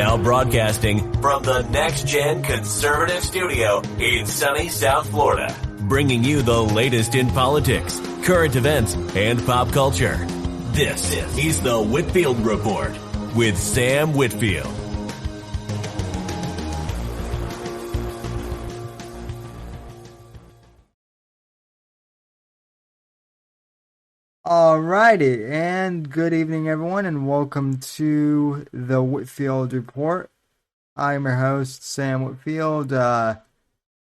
Now broadcasting from the Next Gen Conservative Studio in sunny South Florida, bringing you the latest in politics, current events, and pop culture. This is the Whitfield Report with Sam Whitfield. Alrighty, and good evening, everyone, and welcome to the Whitfield Report. I'm your host, Sam Whitfield,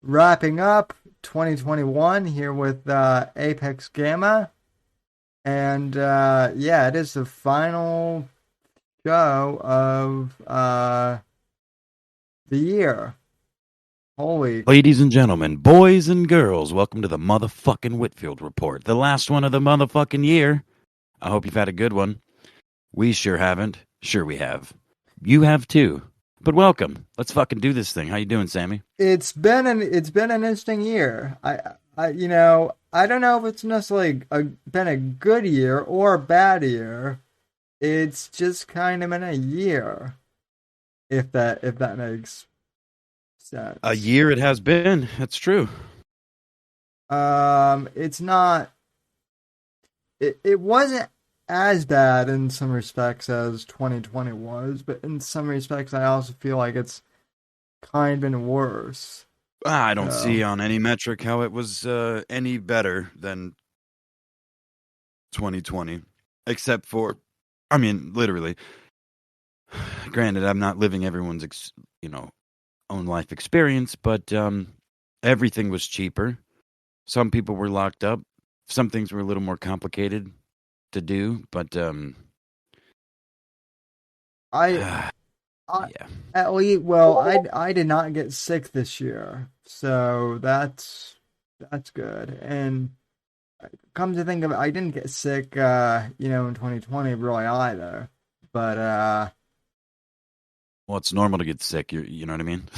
wrapping up 2021 here with Apex Gamma, and it is the final show of the year. Holy. Ladies and gentlemen, boys and girls, welcome to the motherfucking Whitfield Report. The last one of the motherfucking year. I hope you've had a good one. We sure haven't. Sure we have. You have too. But welcome. Let's fucking do this thing. How you doing, Sammy? It's been an interesting year. I don't know if it's necessarily been a good year or a bad year. It's just kind of been a year. If that makes sense. A year it has been. That's true. It's not. It wasn't as bad in some respects as 2020 was, but in some respects, I also feel like it's kind of been worse. I don't see on any metric how it was any better than 2020, except for, I mean, literally. Granted, I'm not living everyone's, own life experience, but everything was cheaper. Some people were locked up. Some things were a little more complicated to do, but I did not get sick this year, so that's good. And come to think of it, I didn't get sick, in 2020 really either. But well, it's normal to get sick. You know what I mean?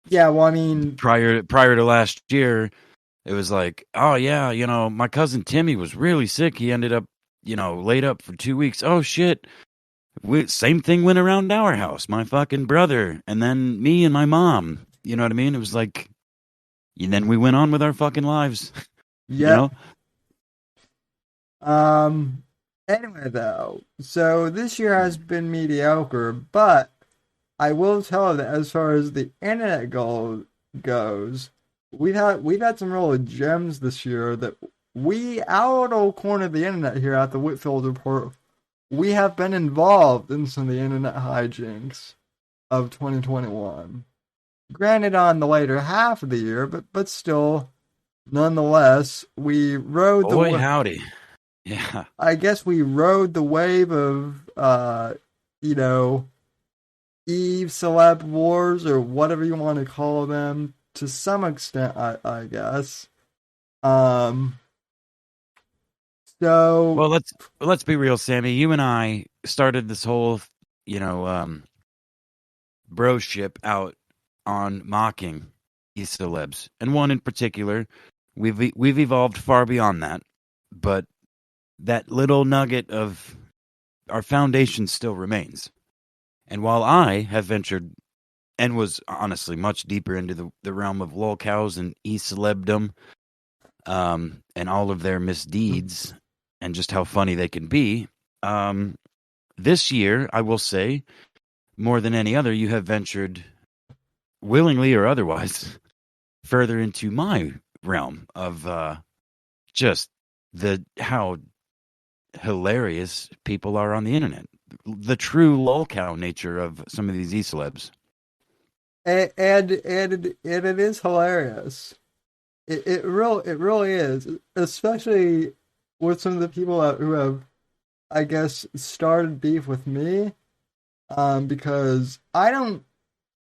Yeah. Well, I mean, prior to last year, it was like, oh yeah, my cousin Timmy was really sick. He ended up, laid up for 2 weeks. Oh shit. Same thing went around our house. My fucking brother, and then me and my mom. You know what I mean? It was like, and then we went on with our fucking lives. Yeah. Anyway, though, so this year has been mediocre, but I will tell you that as far as the internet goes, we've had some real gems this year that our little corner of the internet here at the Whitfield Report, we have been involved in some of the internet hijinks of 2021. Granted, on the later half of the year, but still, nonetheless, we rode the howdy. Yeah. I guess we rode the wave of, Eve celeb wars, or whatever you want to call them, to some extent, I guess. So, well, let's be real, Sammy. You and I started this whole, broship out on mocking these celebs, and one in particular. We've evolved far beyond that, but that little nugget of our foundation still remains. And while I have ventured and was honestly much deeper into the realm of lolcows and e-celebdom, and all of their misdeeds and just how funny they can be, this year, I will say, more than any other, you have ventured, willingly or otherwise, further into my realm of just how hilarious people are on the internet. The true lolcow nature of some of these e-celebs. And it is hilarious. It really is, especially with some of the people who have, I guess, started beef with me, because I don't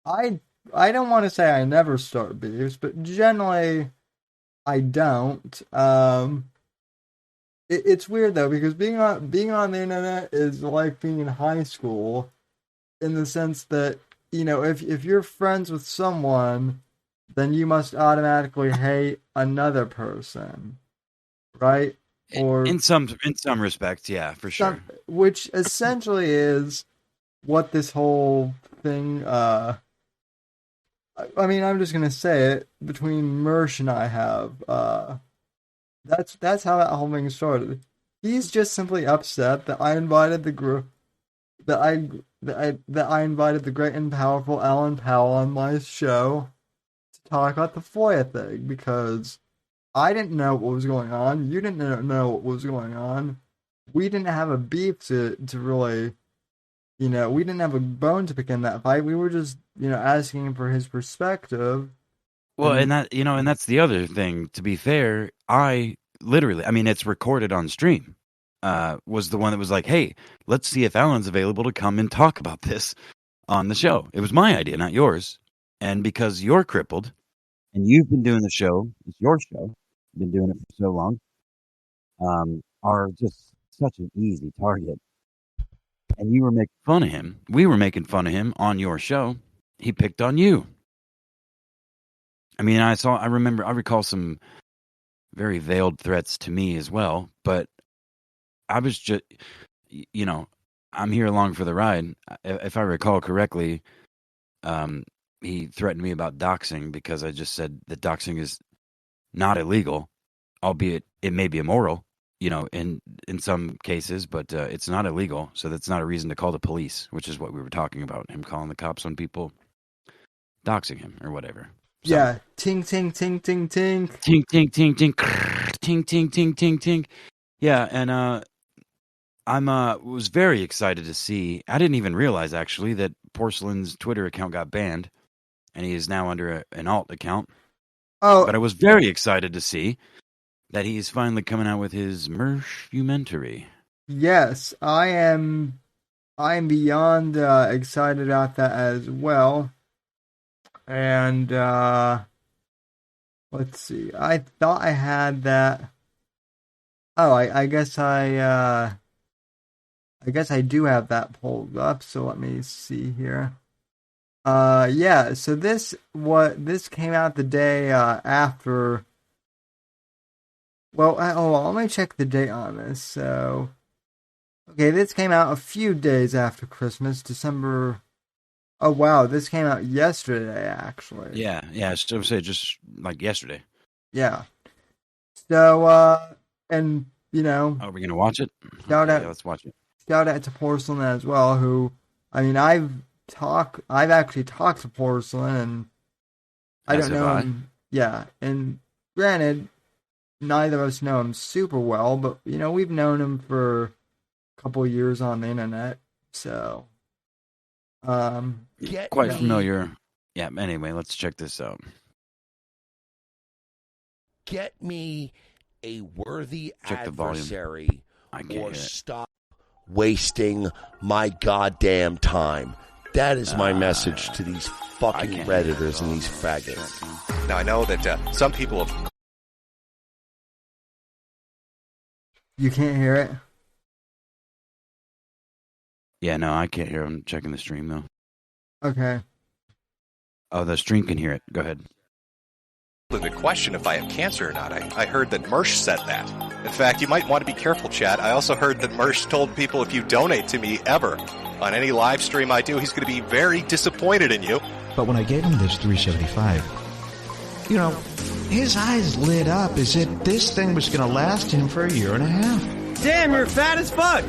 want to say I never start beefs, but generally I don't. It's weird though, because being on the internet is like being in high school, in the sense that, if you're friends with someone, then you must automatically hate another person, right? Or in some respects, yeah, for sure. Which essentially is what this whole thing, I mean, I'm just gonna say it, between Mersh and I have, that's how that whole thing started. He's just simply upset that I invited the group, that I invited the great and powerful Alan Powell on my show to talk about the FOIA thing, because I didn't know what was going on, you didn't know what was going on, we didn't have a beef to really, we didn't have a bone to pick in that fight, we were just, asking for his perspective. Well, and that's the other thing, to be fair, I mean, it's recorded on stream, was the one that was like, hey, let's see if Alan's available to come and talk about this on the show. It was my idea, not yours. And because you're crippled, and you've been doing the show, it's your show, you've been doing it for so long, are just such an easy target. And you were making fun of him. We were making fun of him on your show. He picked on you. I mean, I recall some very veiled threats to me as well, but I was just, I'm here along for the ride. If I recall correctly, he threatened me about doxing because I just said that doxing is not illegal, albeit it may be immoral, in some cases, but it's not illegal. So that's not a reason to call the police, which is what we were talking about, him calling the cops on people doxing him or whatever. So, yeah, ting, ting, ting, ting, ting. Ting, ting, ting, ting, ting, ting, ting, ting, ting. Yeah, and I was very excited to see. I didn't even realize, actually, that Porcelain's Twitter account got banned, and he is now under an alt account. Oh, but I was very excited to see that he's finally coming out with his Mersh-umentary. Yes, I am beyond excited about that as well. And let's see. I thought I had that. Oh, I guess I do have that pulled up. So let me see here. Yeah. So this came out the day after. Well, let me check the date on this. So, okay, this came out a few days after Christmas, December. Oh wow, this came out yesterday, actually. Yeah. I would say just like yesterday. Yeah. So, and are we gonna watch it? Let's watch it. Shout out to Porcelain as well, who, I mean, I've actually talked to Porcelain, and I don't know him. Yeah, and granted, neither of us know him super well, but we've known him for a couple of years on the internet, so. Quite familiar. Yeah, anyway, let's check this out. Get me a worthy check adversary, or stop wasting my goddamn time. That is my message to these fucking Redditors and these faggots. Now, I know that some people have... You can't hear it? Yeah, no, I can't hear him. Checking the stream, though. Okay. Oh, the stream can hear it. Go ahead. The question if I have cancer or not. I heard that Mersh said that. In fact, you might want to be careful, Chad. I also heard that Mersh told people if you donate to me ever on any live stream I do, he's going to be very disappointed in you. But when I gave him this $375, his eyes lit up as if this thing was going to last him for a year and a half. Damn, you're fat as fuck.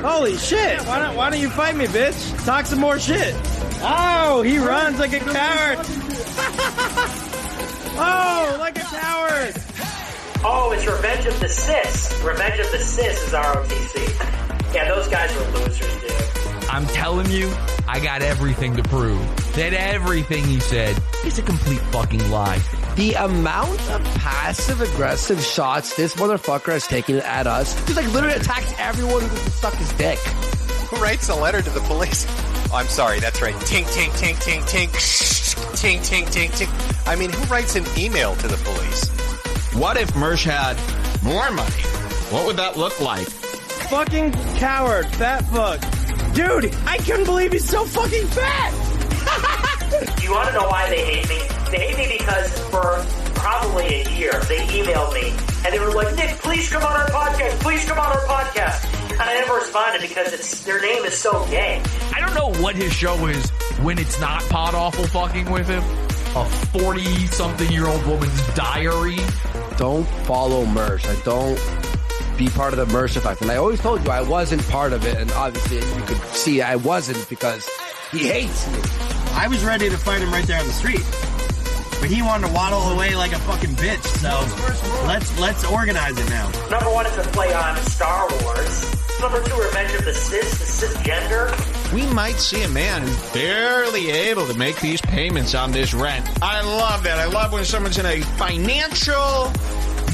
Holy shit. Why don't you fight me, bitch? Talk some more shit. Oh, he runs like a coward. Oh, like a coward. Oh, it's Revenge of the Sis. Revenge of the Sis is ROTC. Yeah, those guys were losers, dude. I'm telling you, I got everything to prove that everything he said is a complete fucking lie. The amount of passive-aggressive shots this motherfucker has taken at us, just like literally attacks everyone who can suck his dick. Who writes a letter to the police? Oh, I'm sorry, that's right. Tink, tink, tink, tink, tink. Tink, tink, tink, tink. I mean, who writes an email to the police? What if Mersh had more money? What would that look like? Fucking coward, fat fuck. Dude, I couldn't believe he's so fucking fat! Do you want to know why they hate me? They hate me because for probably a year, they emailed me, and they were like, Nick, please come on our podcast, please come on our podcast. And I never responded because their name is so gay. I don't know what his show is when it's not Pod Awful fucking with him. A 40-something-year-old woman's diary. Don't follow Mersh. I don't be part of the Mersh effect. And I always told you I wasn't part of it. And obviously you could see I wasn't because he hates me. I was ready to fight him right there on the street. But he wanted to waddle away like a fucking bitch, so let's organize it now. Number 1 is to play on Star Wars. Number 2, Revenge of the Cisgender. We might see a man who's barely able to make these payments on this rent. I love that. I love when someone's in a financial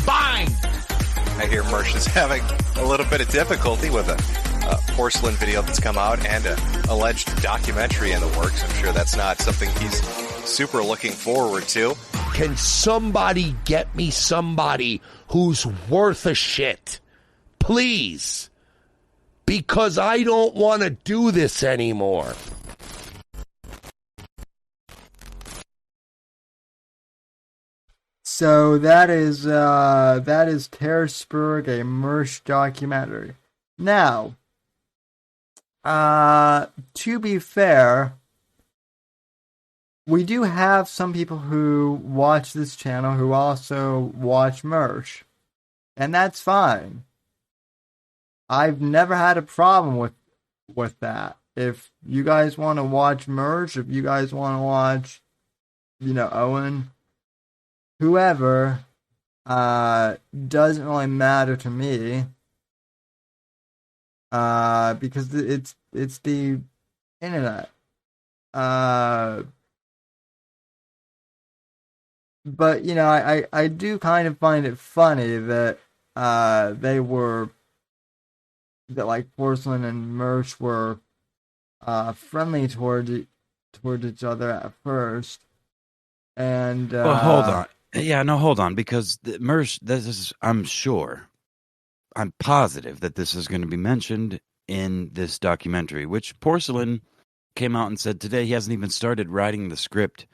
bind. I hear Mersh is having a little bit of difficulty with a porcelain video that's come out and an alleged documentary in the works. I'm sure that's not something he's super looking forward to. Can somebody get me somebody who's worth a shit? Please. Because I don't want to do this anymore. So that is Terrasburg, a Mersh documentary. Now, to be fair, we do have some people who watch this channel who also watch Mersh, and that's fine. I've never had a problem with that. If you guys want to watch Mersh, if you guys want to watch, Owen, whoever, doesn't really matter to me. Because it's the internet. But I do kind of find it funny that like Porcelain and Mersh were friendly towards each other at first, and well, hold on, hold on, because Mersh, I'm positive that this is going to be mentioned in this documentary, which Porcelain came out and said today he hasn't even started writing the script,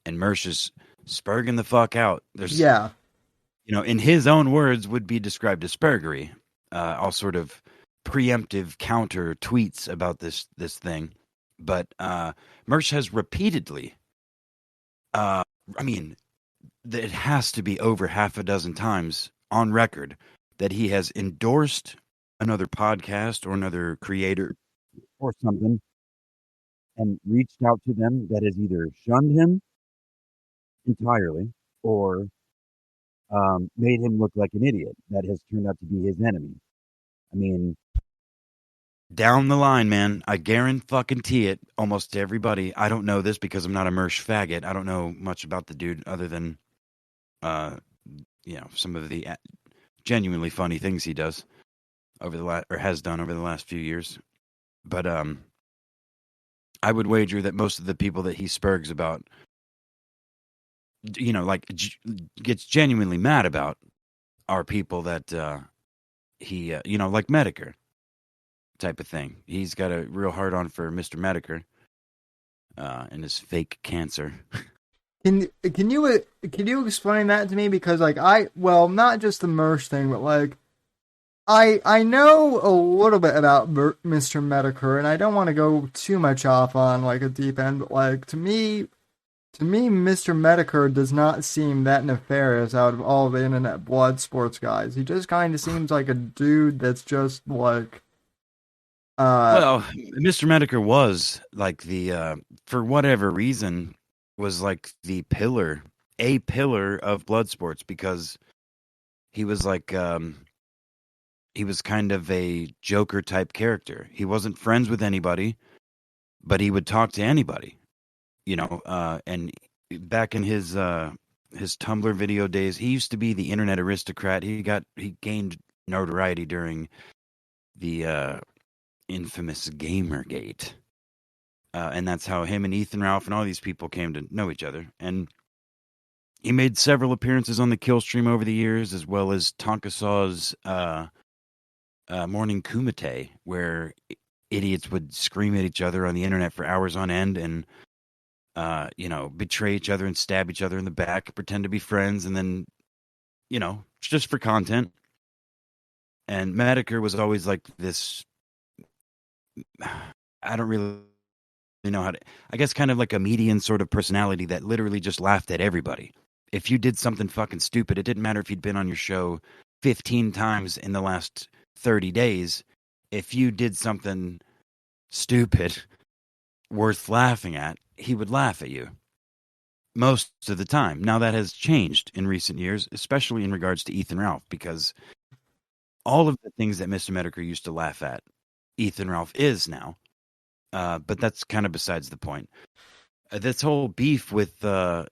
and Mersh is spurging the fuck out. In his own words, would be described as spurgery. All sort of preemptive counter tweets about this thing, but Mersh has repeatedly, it has to be over half a dozen times on record that he has endorsed another podcast or another creator or something and reached out to them that has either shunned him entirely or made him look like an idiot that has turned out to be his enemy. Down the line, man, I guarantee it almost to everybody. I don't know this because I'm not a Mersh faggot. I don't know much about the dude other than, some of the genuinely funny things he does has done over the last few years. But I would wager that most of the people that he spurgs about, gets genuinely mad about, are people that he, like Medicare type of thing. He's got a real hard on for Mr. Medicare and his fake cancer. Can you explain that to me? Because not just the Mersh thing, but I know a little bit about Mr. Medicare, and I don't want to go too much off on a deep end, but to me, Mr. Medicare does not seem that nefarious out of all the internet blood sports guys. He just kind of seems like a dude that's just well, Mr. Medicare was for whatever reason, was a pillar of blood sports, because he was he was kind of a Joker type character. He wasn't friends with anybody, but he would talk to anybody, and back in his Tumblr video days, he used to be the internet aristocrat. He gained notoriety during the infamous Gamergate. And that's how him and Ethan Ralph and all these people came to know each other. And he made several appearances on the Kill Stream over the years, as well as Tonkasaw's Morning Kumite, where idiots would scream at each other on the internet for hours on end and, betray each other and stab each other in the back, pretend to be friends, and then, just for content. And Medicare was always like this. I don't really know how to. I guess kind of like a median sort of personality that literally just laughed at everybody. If you did something fucking stupid, it didn't matter if you'd been on your show 15 times in the last 30 days. If you did something stupid worth laughing at, he would laugh at you most of the time. Now that has changed in recent years, especially in regards to Ethan Ralph, because all of the things that Mr. Medicare used to laugh at, Ethan Ralph is now. But that's kind of besides the point. This whole beef with, I'm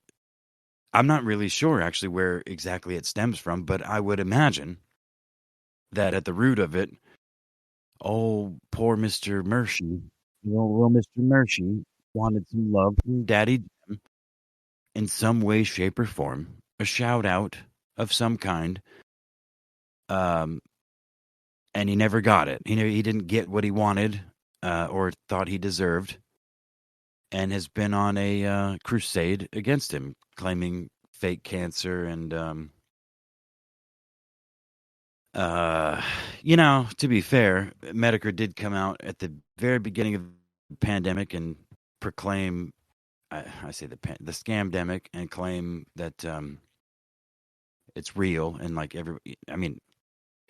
not really sure actually where exactly it stems from, but I would imagine that at the root of it, oh, poor Mr. Mershey, well, Mr. Mershey wanted some love from Daddy Jim in some way, shape, or form, a shout out of some kind. And he never got it. He didn't get what he wanted or thought he deserved, and has been on a crusade against him, claiming fake cancer and, to be fair, Medicare did come out at the very beginning of the pandemic and proclaim, I say the scamdemic, and claim that it's real, and like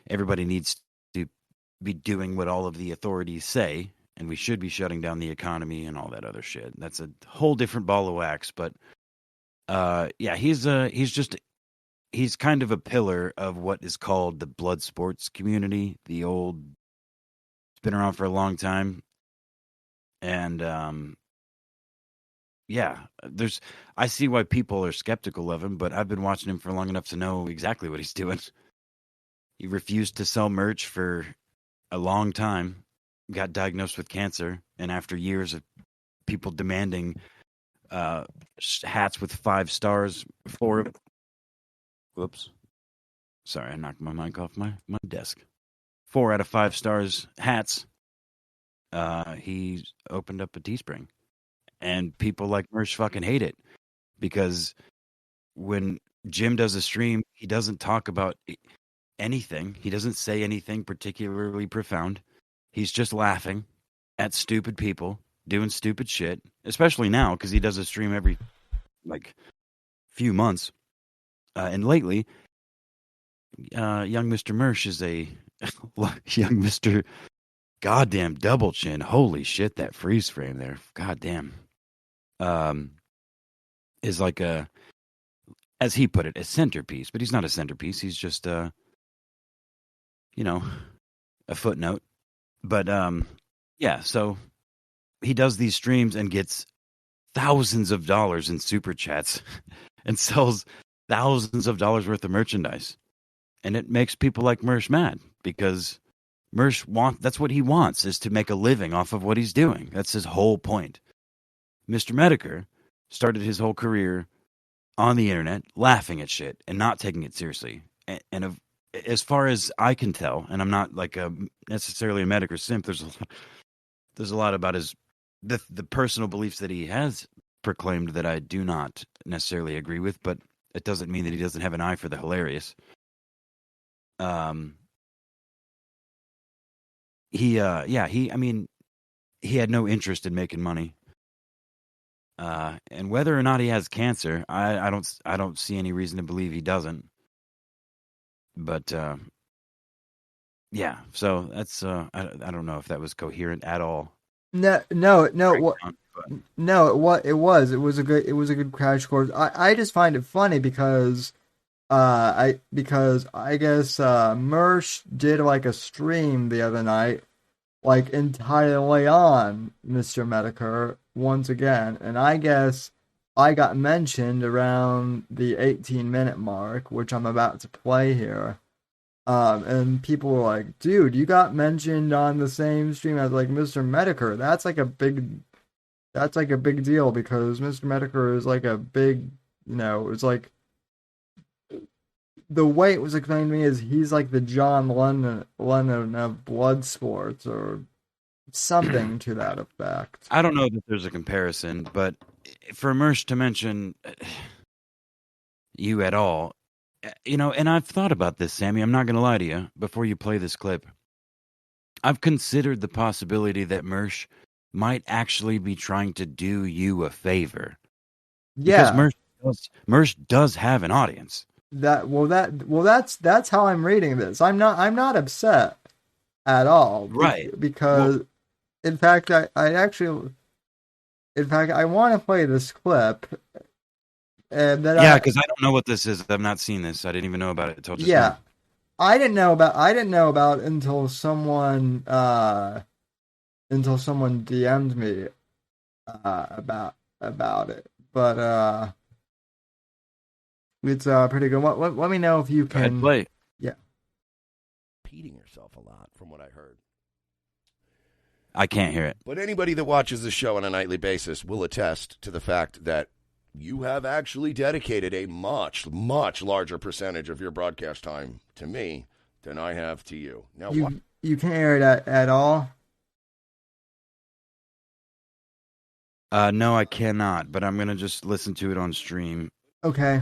everybody needs to be doing what all of the authorities say, and we should be shutting down the economy and all that other shit. That's a whole different ball of wax, but he's kind of a pillar of what is called the blood sports community. It's been around for a long time. And, I see why people are skeptical of him, but I've been watching him for long enough to know exactly what he's doing. He refused to sell merch for a long time, got diagnosed with cancer, and after years of people demanding hats with 5 stars for him. Whoops. Sorry, I knocked my mic off my desk. 4 out of 5 stars hats. He opened up a Teespring. And people like Mersh fucking hate it. Because when Jim does a stream, he doesn't talk about anything. He doesn't say anything particularly profound. He's just laughing at stupid people doing stupid shit. Especially now, because he does a stream every, few months. And lately, young Mr. Mersh is a young Mr. Goddamn double chin. Holy shit, that freeze frame there. Goddamn. Is like as he put it, a centerpiece. But he's not a centerpiece. He's just, a footnote. But, so he does these streams and gets thousands of dollars in super chats and sells thousands of dollars worth of merchandise. And it makes people like Mersh mad because Mersh that's what he wants, is to make a living off of what he's doing. That's his whole point. Mr. Medicare started his whole career on the internet laughing at shit and not taking it seriously. And as far as I can tell, and I'm not necessarily a Medicare simp, there's a lot about the personal beliefs that he has proclaimed that I do not necessarily agree with, but it doesn't mean that he doesn't have an eye for the hilarious. He had no interest in making money. And whether or not he has cancer, I don't see any reason to believe he doesn't. But so that's I don't know if that was coherent at all. No, it was a good crash course. I just find it funny because I guess Mersh did a stream the other night, entirely on Mr. Medicare once again, and I guess I got mentioned around the 18-minute mark, which I'm about to play here. And people were like, dude, you got mentioned on the same stream as Mr. Medicare. That's a big deal because Mr. Medicare is a big, it's the way it was explained to me is he's the John Lennon of blood sports or something to that effect. I don't know that there's a comparison, but for Mersh to mention you at all and I've thought about this, Sammy. I'm not going to lie to you. Before you play this clip, I've considered the possibility that Mersh might actually be trying to do you a favor. Yeah, because Mersh does have an audience. That's how I'm reading this. I'm not upset at all. Right. Because in fact I want to play this clip. And then because I don't know what this is. I've not seen this. I didn't even know about it until just now. I didn't know about it until someone DM'd me about it. But it's pretty good. Let me know if you can play. Yeah. Repeating herself a lot from what I heard. I can't hear it. But anybody that watches the show on a nightly basis will attest to the fact that you have actually dedicated a much, much larger percentage of your broadcast time to me than I have to you. Now, you can't hear it at all? No, I cannot. But I'm gonna just listen to it on stream. Okay.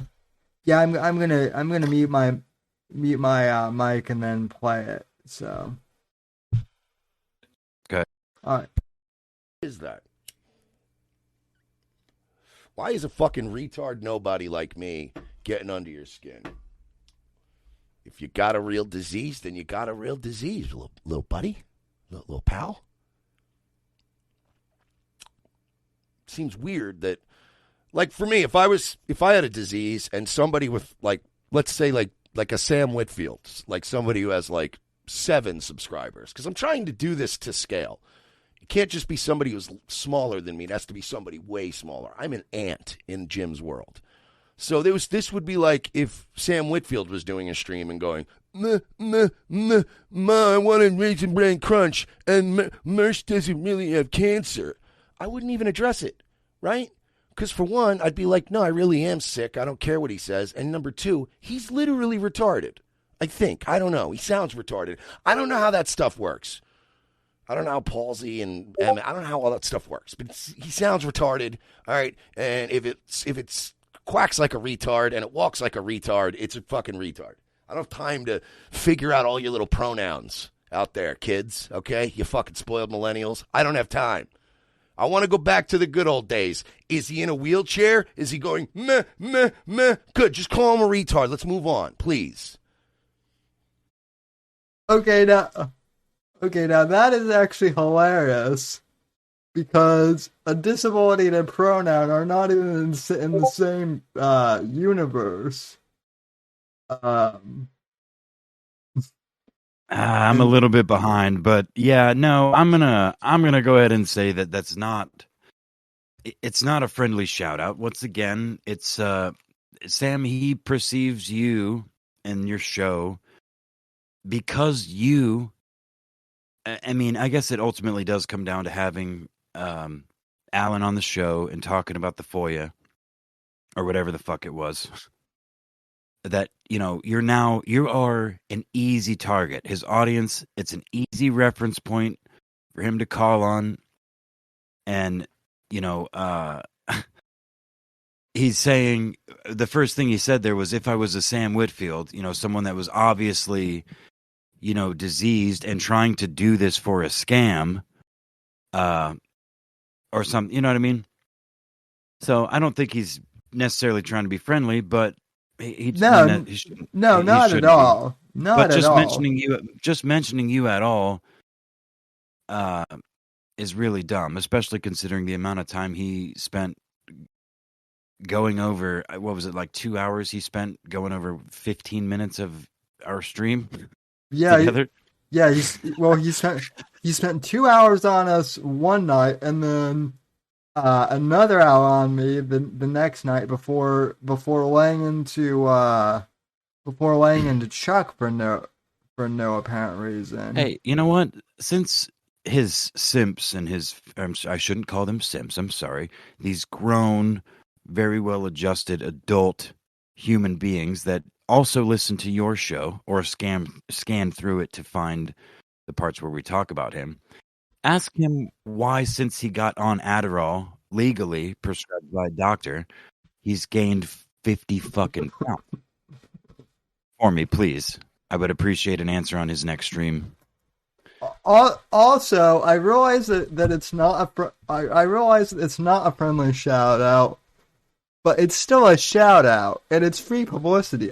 Yeah, I'm gonna mute my mic and then play it. So. Okay. All right. What is that? Why is a fucking retard nobody like me getting under your skin? If you got a real disease, then you got a real disease, little buddy, little pal. Seems weird that, like, for me, if I had a disease and somebody with, like, let's say like a Sam Whitfield, like somebody who has like 7 subscribers, because I'm trying to do this to scale. It can't just be somebody who's smaller than me. It has to be somebody way smaller. I'm an ant in Jim's world. So this would be like if Sam Whitfield was doing a stream and going, Ma, I want a Raisin Bran Crunch, and Mersh doesn't really have cancer. I wouldn't even address it, right? Because for one, I'd be like, no, I really am sick. I don't care what he says. And number 2, he's literally retarded. I think. I don't know. He sounds retarded. I don't know how that stuff works. I don't know how palsy and I don't know how all that stuff works, but he sounds retarded. All right, and if it's quacks like a retard and it walks like a retard, it's a fucking retard. I don't have time to figure out all your little pronouns out there, kids. Okay, you fucking spoiled millennials. I don't have time. I want to go back to the good old days. Is he in a wheelchair? Is he going meh meh meh? Good, just call him a retard. Let's move on, please. Okay, now that is actually hilarious, because a disability and a pronoun are not even in the same universe. I'm a little bit behind, but yeah, no, I'm gonna go ahead and say that it's not a friendly shout out. Once again, it's Sam. He perceives you and your show because you. I mean, I guess it ultimately does come down to having Alan on the show and talking about the FOIA or whatever the fuck it was. That, you are an easy target. His audience, it's an easy reference point for him to call on. And, he's saying, the first thing he said there was, if I was a Sam Whitfield, someone that was obviously, diseased and trying to do this for a scam, or something, you know what I mean? So I don't think he's necessarily trying to be friendly, but not at all. Not at all. Just mentioning you at all, is really dumb, especially considering the amount of time he spent going over. What was it, like 2 hours? He spent going over 15 minutes of our stream. Yeah, together. He spent 2 hours on us one night, and then another hour on me the next night before laying into Chuck for no apparent reason. Hey, you know what? Since his simps and I shouldn't call them simps, I'm sorry. These grown, very well adjusted adult human beings that also listen to your show or scan through it to find the parts where we talk about him. Ask him why, since he got on Adderall legally prescribed by a doctor, he's gained 50 fucking pounds. for me, please. I would appreciate an answer on his next stream. Also, I realize that it's not I realize that it's not a friendly shout out, but it's still a shout out, and it's free publicity.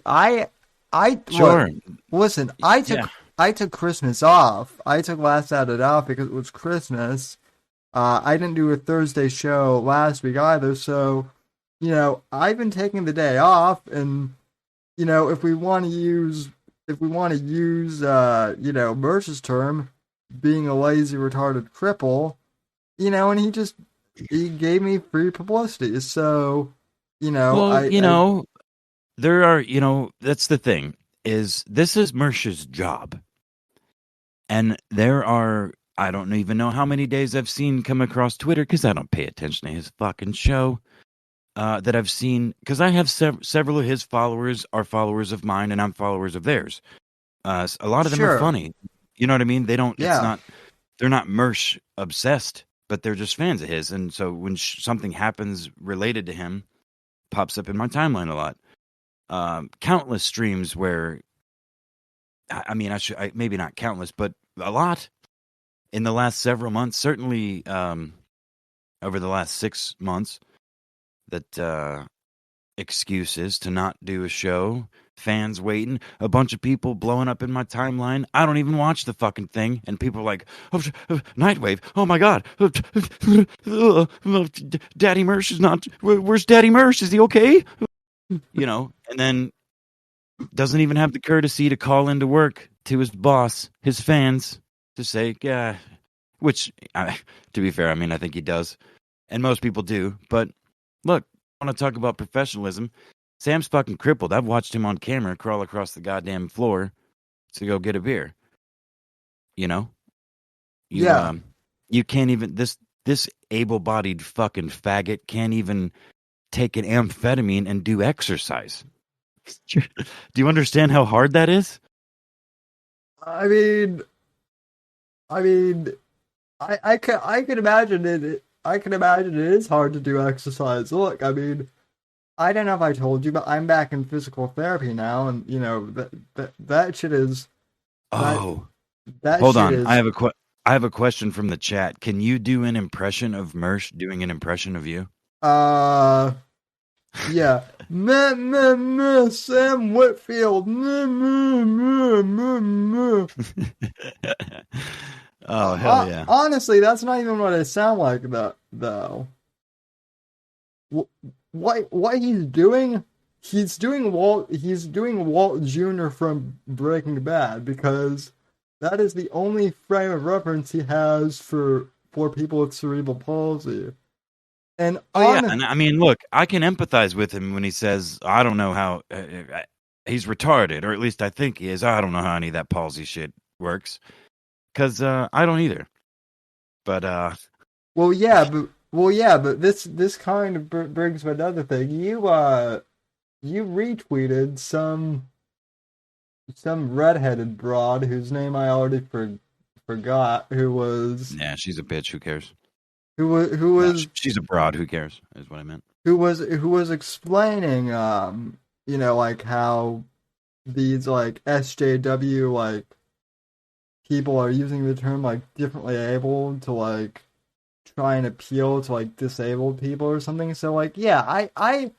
Sure. Listen, I took Christmas off. I took last Saturday off because it was Christmas. I didn't do a Thursday show last week either, so I've been taking the day off, and if we want to use Mersh's term, being a lazy retarded cripple, and he gave me free publicity. So, there are, that's the thing, is this is Mersh's job. And there are, I don't even know how many days I've seen come across Twitter, because I don't pay attention to his fucking show, that I've seen, because I have several of his followers are followers of mine, and I'm followers of theirs. A lot of them are funny. You know what I mean? They don't, they're not Mersh obsessed, but they're just fans of his. And so when something happens related to him, pops up in my timeline a lot. Countless streams where, maybe not countless, but a lot in the last several months, certainly over the last 6 months, that excuses to not do a show, fans waiting, a bunch of people blowing up in my timeline. I don't even watch the fucking thing, and people are like, Nightwave, oh my god, Daddy Mersh is not, where's Daddy Mersh, is he okay? And then doesn't even have the courtesy to call into work to his boss, his fans, to say, yeah, which, to be fair, I think he does, and most people do, but look, I want to talk about professionalism. Sam's fucking crippled. I've watched him on camera crawl across the goddamn floor to go get a beer. You can't even, this able-bodied fucking faggot can't even take an amphetamine and do exercise. Do you understand how hard that is? I can imagine it. I can imagine it is hard to do exercise. Look, I don't know if I told you, but I'm back in physical therapy now, and that shit is. Oh, that hold shit on. is, I have a question from the chat. Can you do an impression of Mersh doing an impression of you? Yeah. Sam Whitfield. Oh, hell yeah. Honestly, that's not even what I sound like, though. What he's doing? He's doing Walt Jr. from Breaking Bad, because that is the only frame of reference he has for people with cerebral palsy. And and look, I can empathize with him when he says, I don't know how he's retarded, or at least I think he is. I don't know how any of that palsy shit works, because I don't either. But but this kind of brings me another thing. You retweeted some redheaded broad whose name I already forgot. Who was? Yeah, she's a bitch. Who cares? Who was? No, she's a broad. Who cares? Is what I meant. Who was explaining, like how these like SJW like people are using the term like differently abled to like try and appeal to like disabled people or something. So like, yeah, I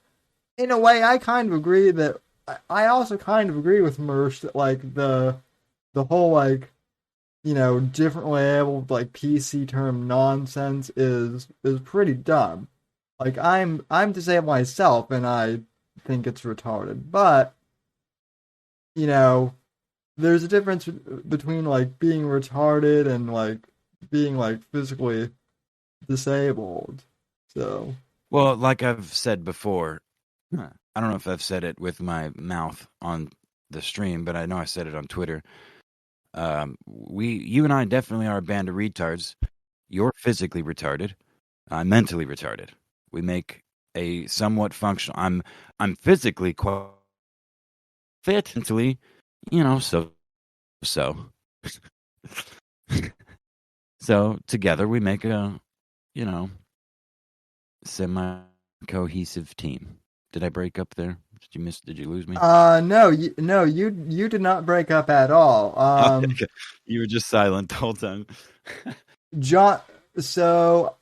in a way I kind of agree that I also kind of agree with Mersh that like the whole like differently abled like PC term nonsense is pretty dumb. Like I'm disabled myself and I think it's retarded, but there's a difference between like being retarded and like being like physically disabled. So, well, like I've said before, I don't know if I've said it with my mouth on the stream, but I know I said it on Twitter. You and I definitely are a band of retards. You're physically retarded. I'm mentally retarded. We make a somewhat functional. I'm physically quite fit, mentally, so. So together we make a, semi-cohesive team. Did I break up there? Did you lose me? No, you did not break up at all. You were just silent the whole time. John, so,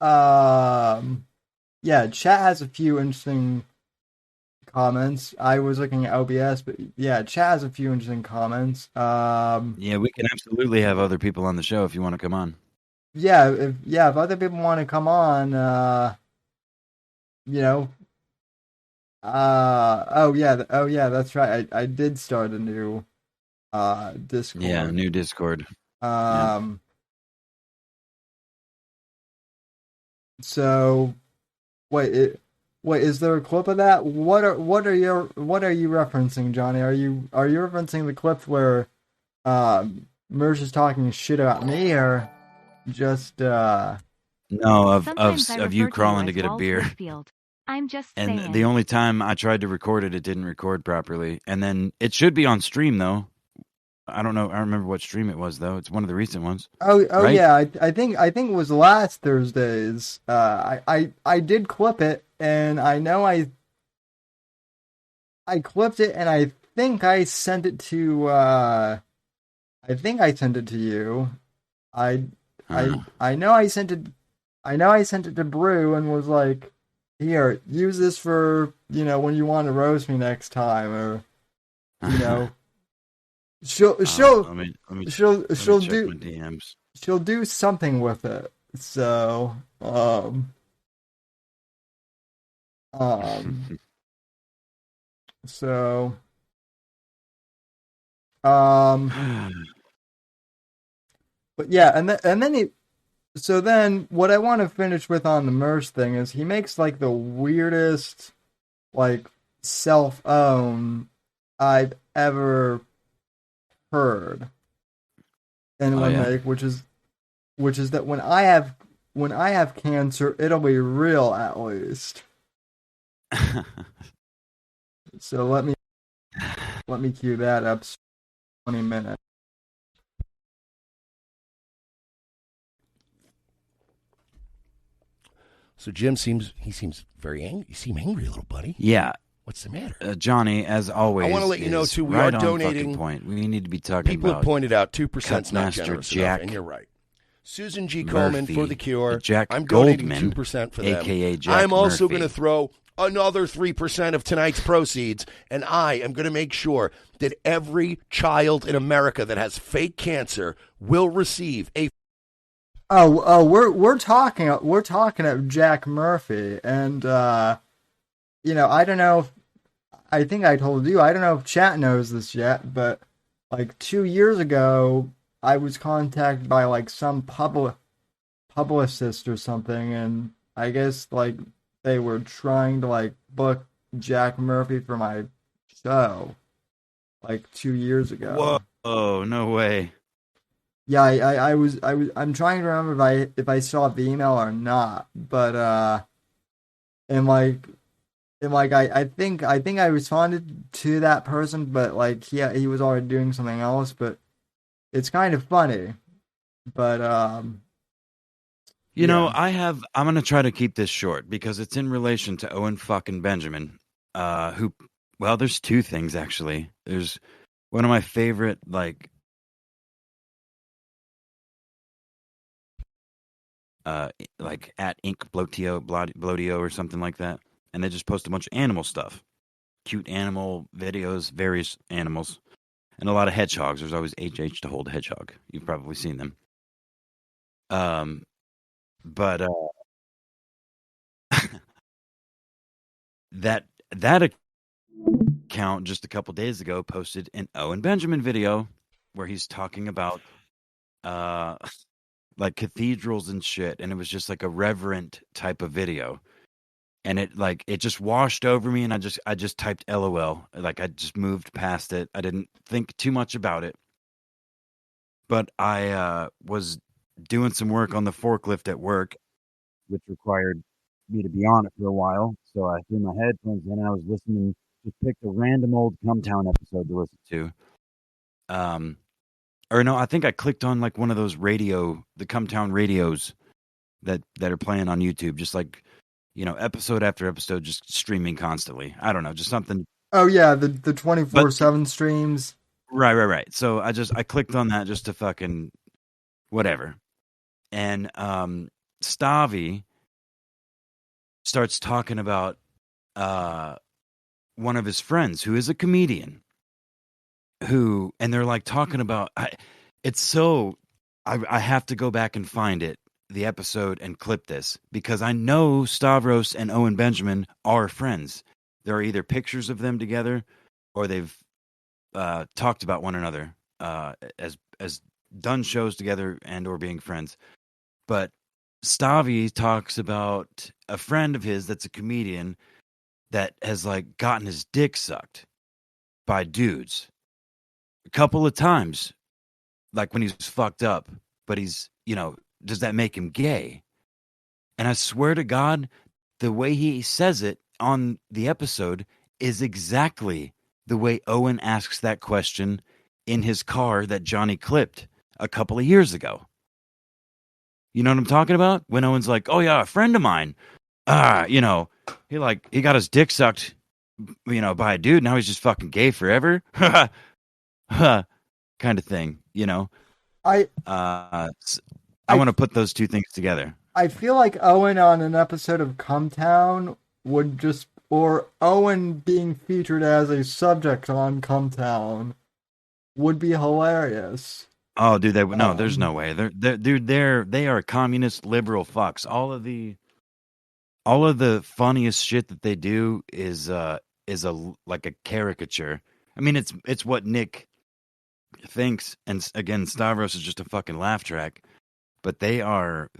yeah, chat has a few interesting comments. I was looking at OBS, but yeah, chat has a few interesting comments. Yeah, we can absolutely have other people on the show if you want to come on. Yeah, if other people want to come on, you know, oh yeah, that's right. I did start a new Discord. Yeah, new Discord. So wait, is there a clip of that? What are you referencing, Johnny? Are you referencing the clip where Mersh is talking shit about me, or just No, of you crawling to get a beer. I'm just and saying. The only time I tried to record it, it didn't record properly. And then it should be on stream though. I don't know. I don't remember what stream it was though. It's one of the recent ones. Oh right? Yeah. I think it was last Thursday's. I did clip it, and I know I clipped it, and I think I sent it to. I think I sent it to you. I know I sent it. I know I sent it to Brew and was like, "Here, use this for when you want to roast me next time," or she'll let me check my DMs. She'll do something with it. So but yeah, and then so then what I want to finish with on the Mersh thing is he makes like the weirdest like self-own I've ever heard. And which is that when I have cancer, it'll be real at least. So let me cue that up. 20 minutes. So Jim seems very angry. You seem angry, little buddy. Yeah. What's the matter? Johnny, as always, I want to let you know, too, we right are donating. Point. We need to be talking People about have pointed out 2% is not generous Jack enough, and you're right. Susan G. Komen Murphy, for the Cure. Jack I'm donating Goldman, 2% for them. a.k.a. Jack I'm also Murphy. going to throw another 3% of tonight's proceeds, and I am going to make sure that every child in America that has fake cancer will receive a. We're talking of Jack Murphy, and I don't know if I think I told you, I don't know if chat knows this yet, but like 2 years ago I was contacted by like some publicist or something, and I guess like they were trying to like book Jack Murphy for my show like 2 years ago. Whoa, oh, no way. Yeah, I'm trying to remember if I saw the email or not, but I think I responded to that person, but like he was already doing something else, but it's kind of funny. But you know, I'm gonna try to keep this short because it's in relation to Owen fucking Benjamin, who, well, there's two things actually. There's one of my favorite like at Ink Blotio or something like that, and they just post a bunch of animal stuff, cute animal videos, various animals, and a lot of hedgehogs. There's always HH to hold a hedgehog. You've probably seen them. But that account just a couple days ago posted an Owen Benjamin video where he's talking about like cathedrals and shit, and it was just like a reverent type of video, and it just washed over me, and I just typed LOL, like I just moved past it. I didn't think too much about it, but I was doing some work on the forklift at work, which required me to be on it for a while, so I threw my headphones in and I was listening, just picked a random old Cumtown episode to listen to. Or no, I think I clicked on like one of those the Cumtown radios that are playing on YouTube, just like, episode after episode, just streaming constantly. I don't know, just something. Oh yeah, the 24/7 streams. Right. So I clicked on that just to fucking whatever. And Stavi starts talking about one of his friends who is a comedian and they're like talking about I have to go back and find the episode and clip this, because I know Stavros and Owen Benjamin are friends. There are either pictures of them together or they've talked about one another as done shows together and or being friends. But Stavi talks about a friend of his that's a comedian that has like gotten his dick sucked by dudes a couple of times, like when he's fucked up, but he's, does that make him gay? And I swear to God, the way he says it on the episode is exactly the way Owen asks that question in his car that Johnny clipped a couple of years ago. You know what I'm talking about? When Owen's like, "Oh yeah, a friend of mine, he got his dick sucked, by a dude. Now he's just fucking gay forever." Kind of thing, I want to put those two things together. I feel like Owen on an episode of Cumtown or Owen being featured as a subject on Cumtown would be hilarious. Oh, dude, there's no way. They are communist liberal fucks. All of the funniest shit that they do is like a caricature. I mean, it's what Nick thinks, and again, Stavros is just a fucking laugh track. But they are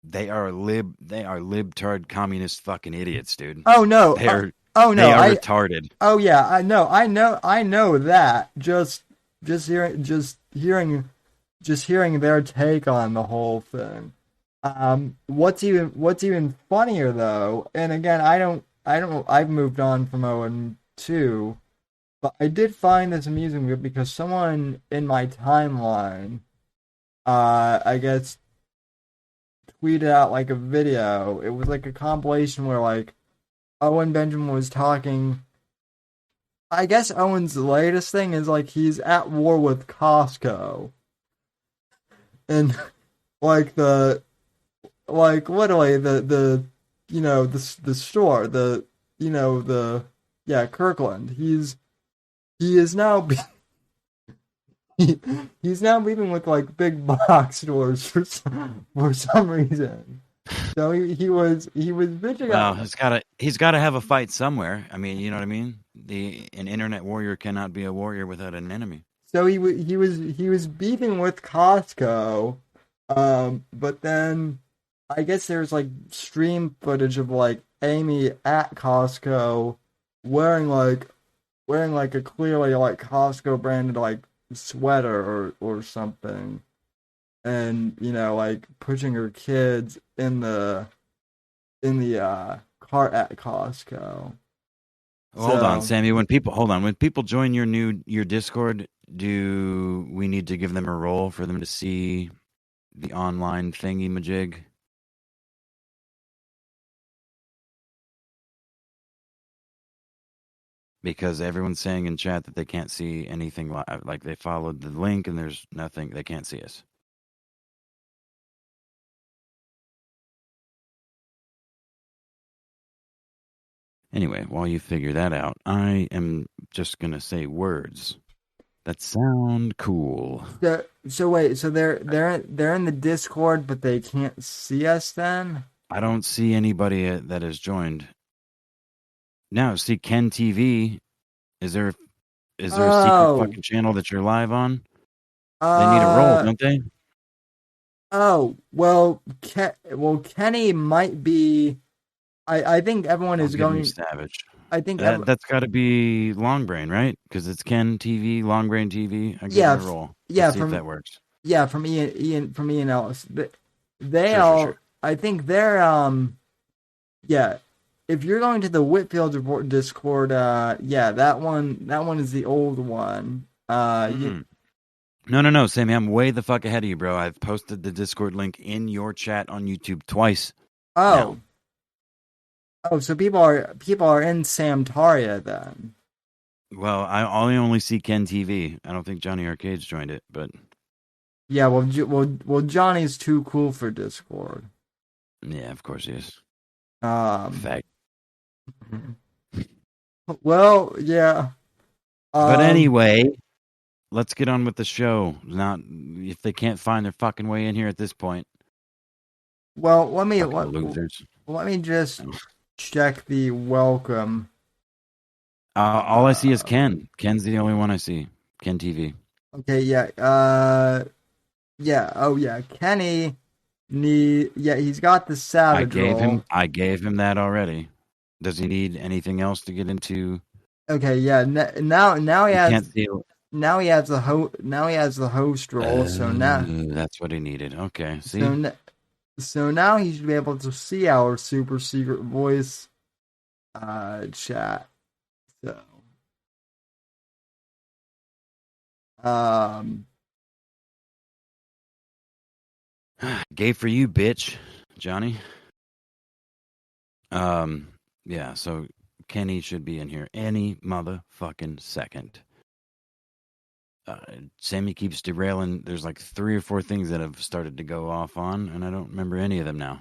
libtard communist fucking idiots, dude. Oh no! They are retarded. Oh yeah, I know that. Just hearing their take on the whole thing. What's even funnier though, and again, I've moved on from Owen too, but I did find this amusing because someone in my timeline, I guess, tweeted out like a video. It was like a compilation where like Owen Benjamin was talking. I guess Owen's latest thing is like he's at war with Costco. And like literally the store, Kirkland. He is now he's now meeting with like big box stores for some reason. So he was bitching. Well, he's got to have a fight somewhere. I mean, you know what I mean? An internet warrior cannot be a warrior without an enemy. So he was beefing with Costco, but then I guess there's like stream footage of like Amy at Costco wearing like a clearly like Costco branded like sweater or something, and like pushing her kids in the cart at Costco. Hold on, Sammy. When people join your Discord, do we need to give them a role for them to see the online thingy majig? Because everyone's saying in chat that they can't see anything live. Like they followed the link and there's nothing. They can't see us. Anyway, while you figure that out, I am just going to say words that sound cool. So wait, so they're in the Discord, but they can't see us then? I don't see anybody that has joined. Now, see Ken TV. Is there a secret fucking channel that you're live on? They need a role, don't they? Oh, well, Kenny might be. I think everyone is going savage. I think that's got to be Longbrain, right? Because it's Ken TV, Longbrain TV. I give it a role. Let's see if that works. Yeah, from Ian Ellis. Sure. I think they're yeah. If you're going to the Whitfield Report Discord, that one is the old one. No, Sammy, I'm way the fuck ahead of you, bro. I've posted the Discord link in your chat on YouTube twice. Oh. Oh, so people are in Samtaria then. Well, I only see Ken TV. I don't think Johnny Arcade's joined it, but Yeah, well, Johnny's too cool for Discord. yeah, of course he is. Fact. Well, yeah. But anyway, let's get on with the show. Not if they can't find their fucking way in here at this point. Well, Losers. let me just check the welcome. All I see is Ken. Ken's the only one I see. Ken TV. Okay, yeah. Yeah. Oh, yeah. Kenny. Yeah, he's got the savage roll. I gave him that already. Does he need anything else to get into? Okay, yeah. Now he has. Now he has the host role. So now that's what he needed. Okay. See. So now he should be able to see our super secret voice chat. So gay for you, bitch, Johnny. Yeah, so Kenny should be in here any motherfucking second. Sammy keeps derailing. There's like 3 or 4 things that have started to go off on, and I don't remember any of them now.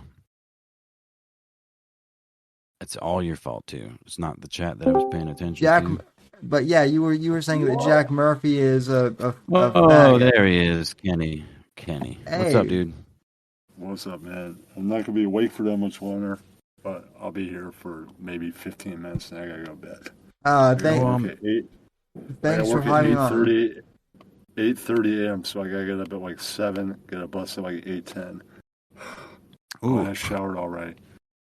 It's all your fault too. It's not the chat that I was paying attention to. But yeah, you were saying that Jack Murphy is a there he is, Kenny. Hey. What's up, dude? What's up, man? I'm not gonna be awake for that much longer, but I'll be here for maybe 15 minutes, and I gotta go to bed. Thanks for having on. 8:30 a.m. So I gotta get up at like 7. Get a bus at like 8:10. Ooh. I showered already.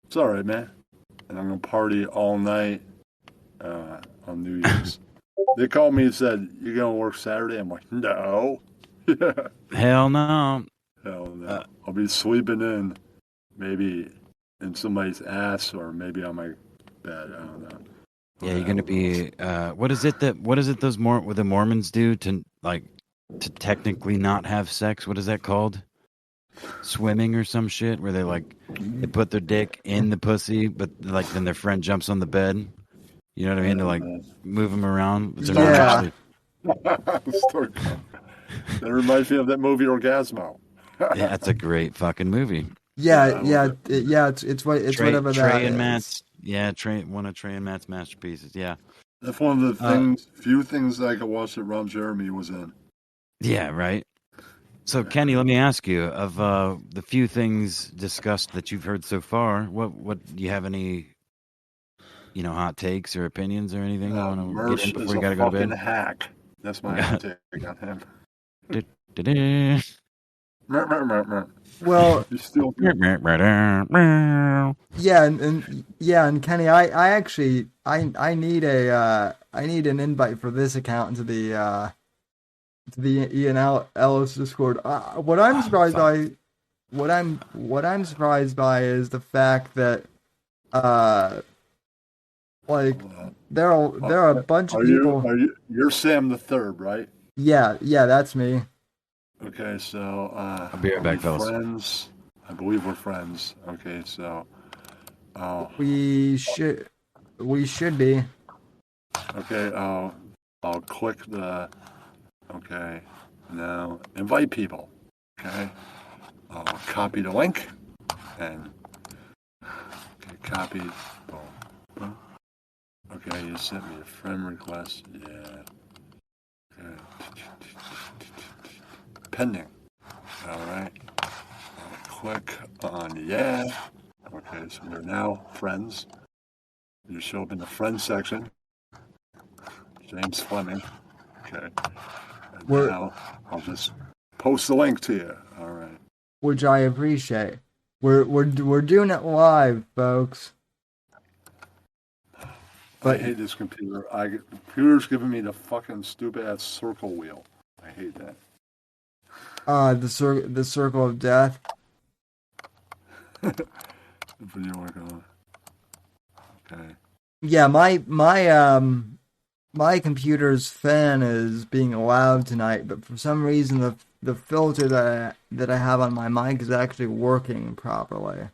It's all right, man. And I'm gonna party all night on New Year's. They called me and said, "You gonna work Saturday?" I'm like, "No." Hell no. Hell no. I'll be sleeping in, maybe in somebody's ass or maybe on my bed. I don't know. Yeah, you're gonna be. What is it those what the Mormons do to technically not have sex? What is that called? Swimming or some shit where they put their dick in the pussy, but then their friend jumps on the bed. You know what I mean? To move them around. Yeah. That reminds me of that movie Orgasmo. Yeah, that's a great fucking movie. Yeah. It's whatever that Trey and is. Matt's. Yeah, one of Trey and Matt's masterpieces. Yeah, that's one of the few things that I could watch that Ron Jeremy was in. Yeah, right. So, Kenny, let me ask you: of the few things discussed that you've heard so far, what do you have any, hot takes or opinions or anything? Mersh is before you gotta go to bed? Hack. That's my hot take on him. Well, still and Kenny, I actually need an invite for this account to the Ian Ellis Discord. What I'm surprised by is the fact that there are a bunch of people. You're Sam the Third, right? Yeah, that's me. Okay, so I'll be right back, fellas. Friends. I believe we're friends. Okay, so we should be. Okay, I'll click the. Okay, now invite people. Okay, I'll copy the link and copy. Boom, boom. Okay, you sent me a friend request. Yeah. Okay. Pending. All right. I'll click on yeah. Okay, so we're now friends. You show up in the friends section. James Fleming. Okay. And now I'll just post the link to you. All right. Which I appreciate. We're doing it live, folks. But I hate this computer. The computer's giving me the fucking stupid ass circle wheel. I hate that. The circle of death. Okay. Yeah, my computer's fan is being loud tonight, but for some reason the filter that I have on my mic is actually working properly.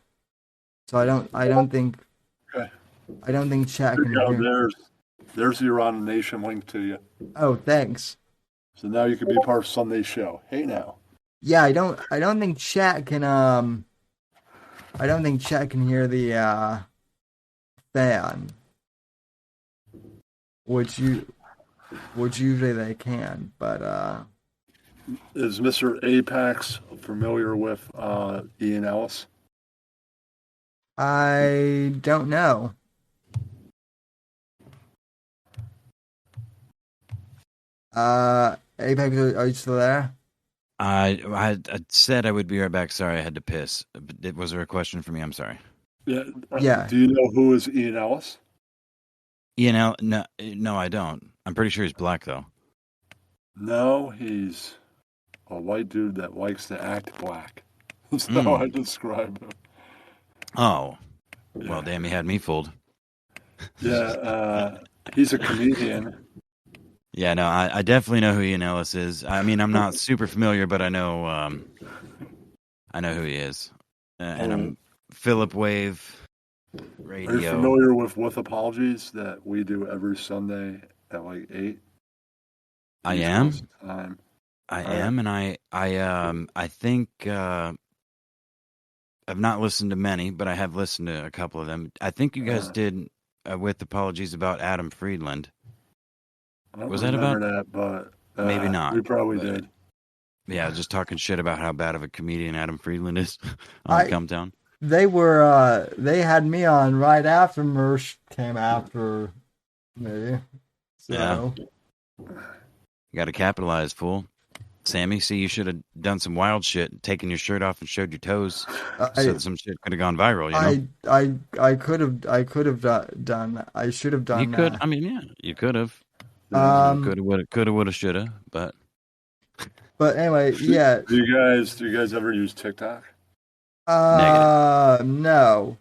So I don't think. Okay. I don't think chat There can you go. hear. There's your On Nation link to you. Oh, thanks. So now you can be part of Sunday's show. Hey now. Yeah, I don't think chat can I don't think chat can hear the fan. Which usually they can, but Is Mr. Apex familiar with Ian Ellis? I don't know. Apex, are you still there? I said I would be right back. Sorry, I had to piss. Was there a question for me? I'm sorry. Yeah. Yeah. Do you know who is Ian Ellis? No, I don't. I'm pretty sure he's black though. No, he's a white dude that likes to act black. That's how I describe him. Oh, Yeah. well, damn, he had me fooled. Yeah, he's a comedian. Yeah, no, I definitely know who Ian Ellis is. I mean, I'm not super familiar, but I know who he is. And I'm Philip Wave Radio. Are you familiar with Apologies that we do every Sunday at like 8? I am. Time. I am, and I think I've not listened to many, but I have listened to a couple of them. I think you guys did with Apologies about Adam Friedland. Was that about that? But maybe not. We probably did. Yeah, just talking shit about how bad of a comedian Adam Friedland is on Come Down. They had me on right after Mersh came after me. So. Yeah. You got to capitalize, fool. Sammy, see, you should have done some wild shit, taken your shirt off and showed your toes, so some shit could have gone viral. You know? I could have done. I should have done. You could. That. I mean, yeah, you could have. Coulda, woulda, shoulda. But anyway, yeah. Do you guys ever use TikTok? Negative. No.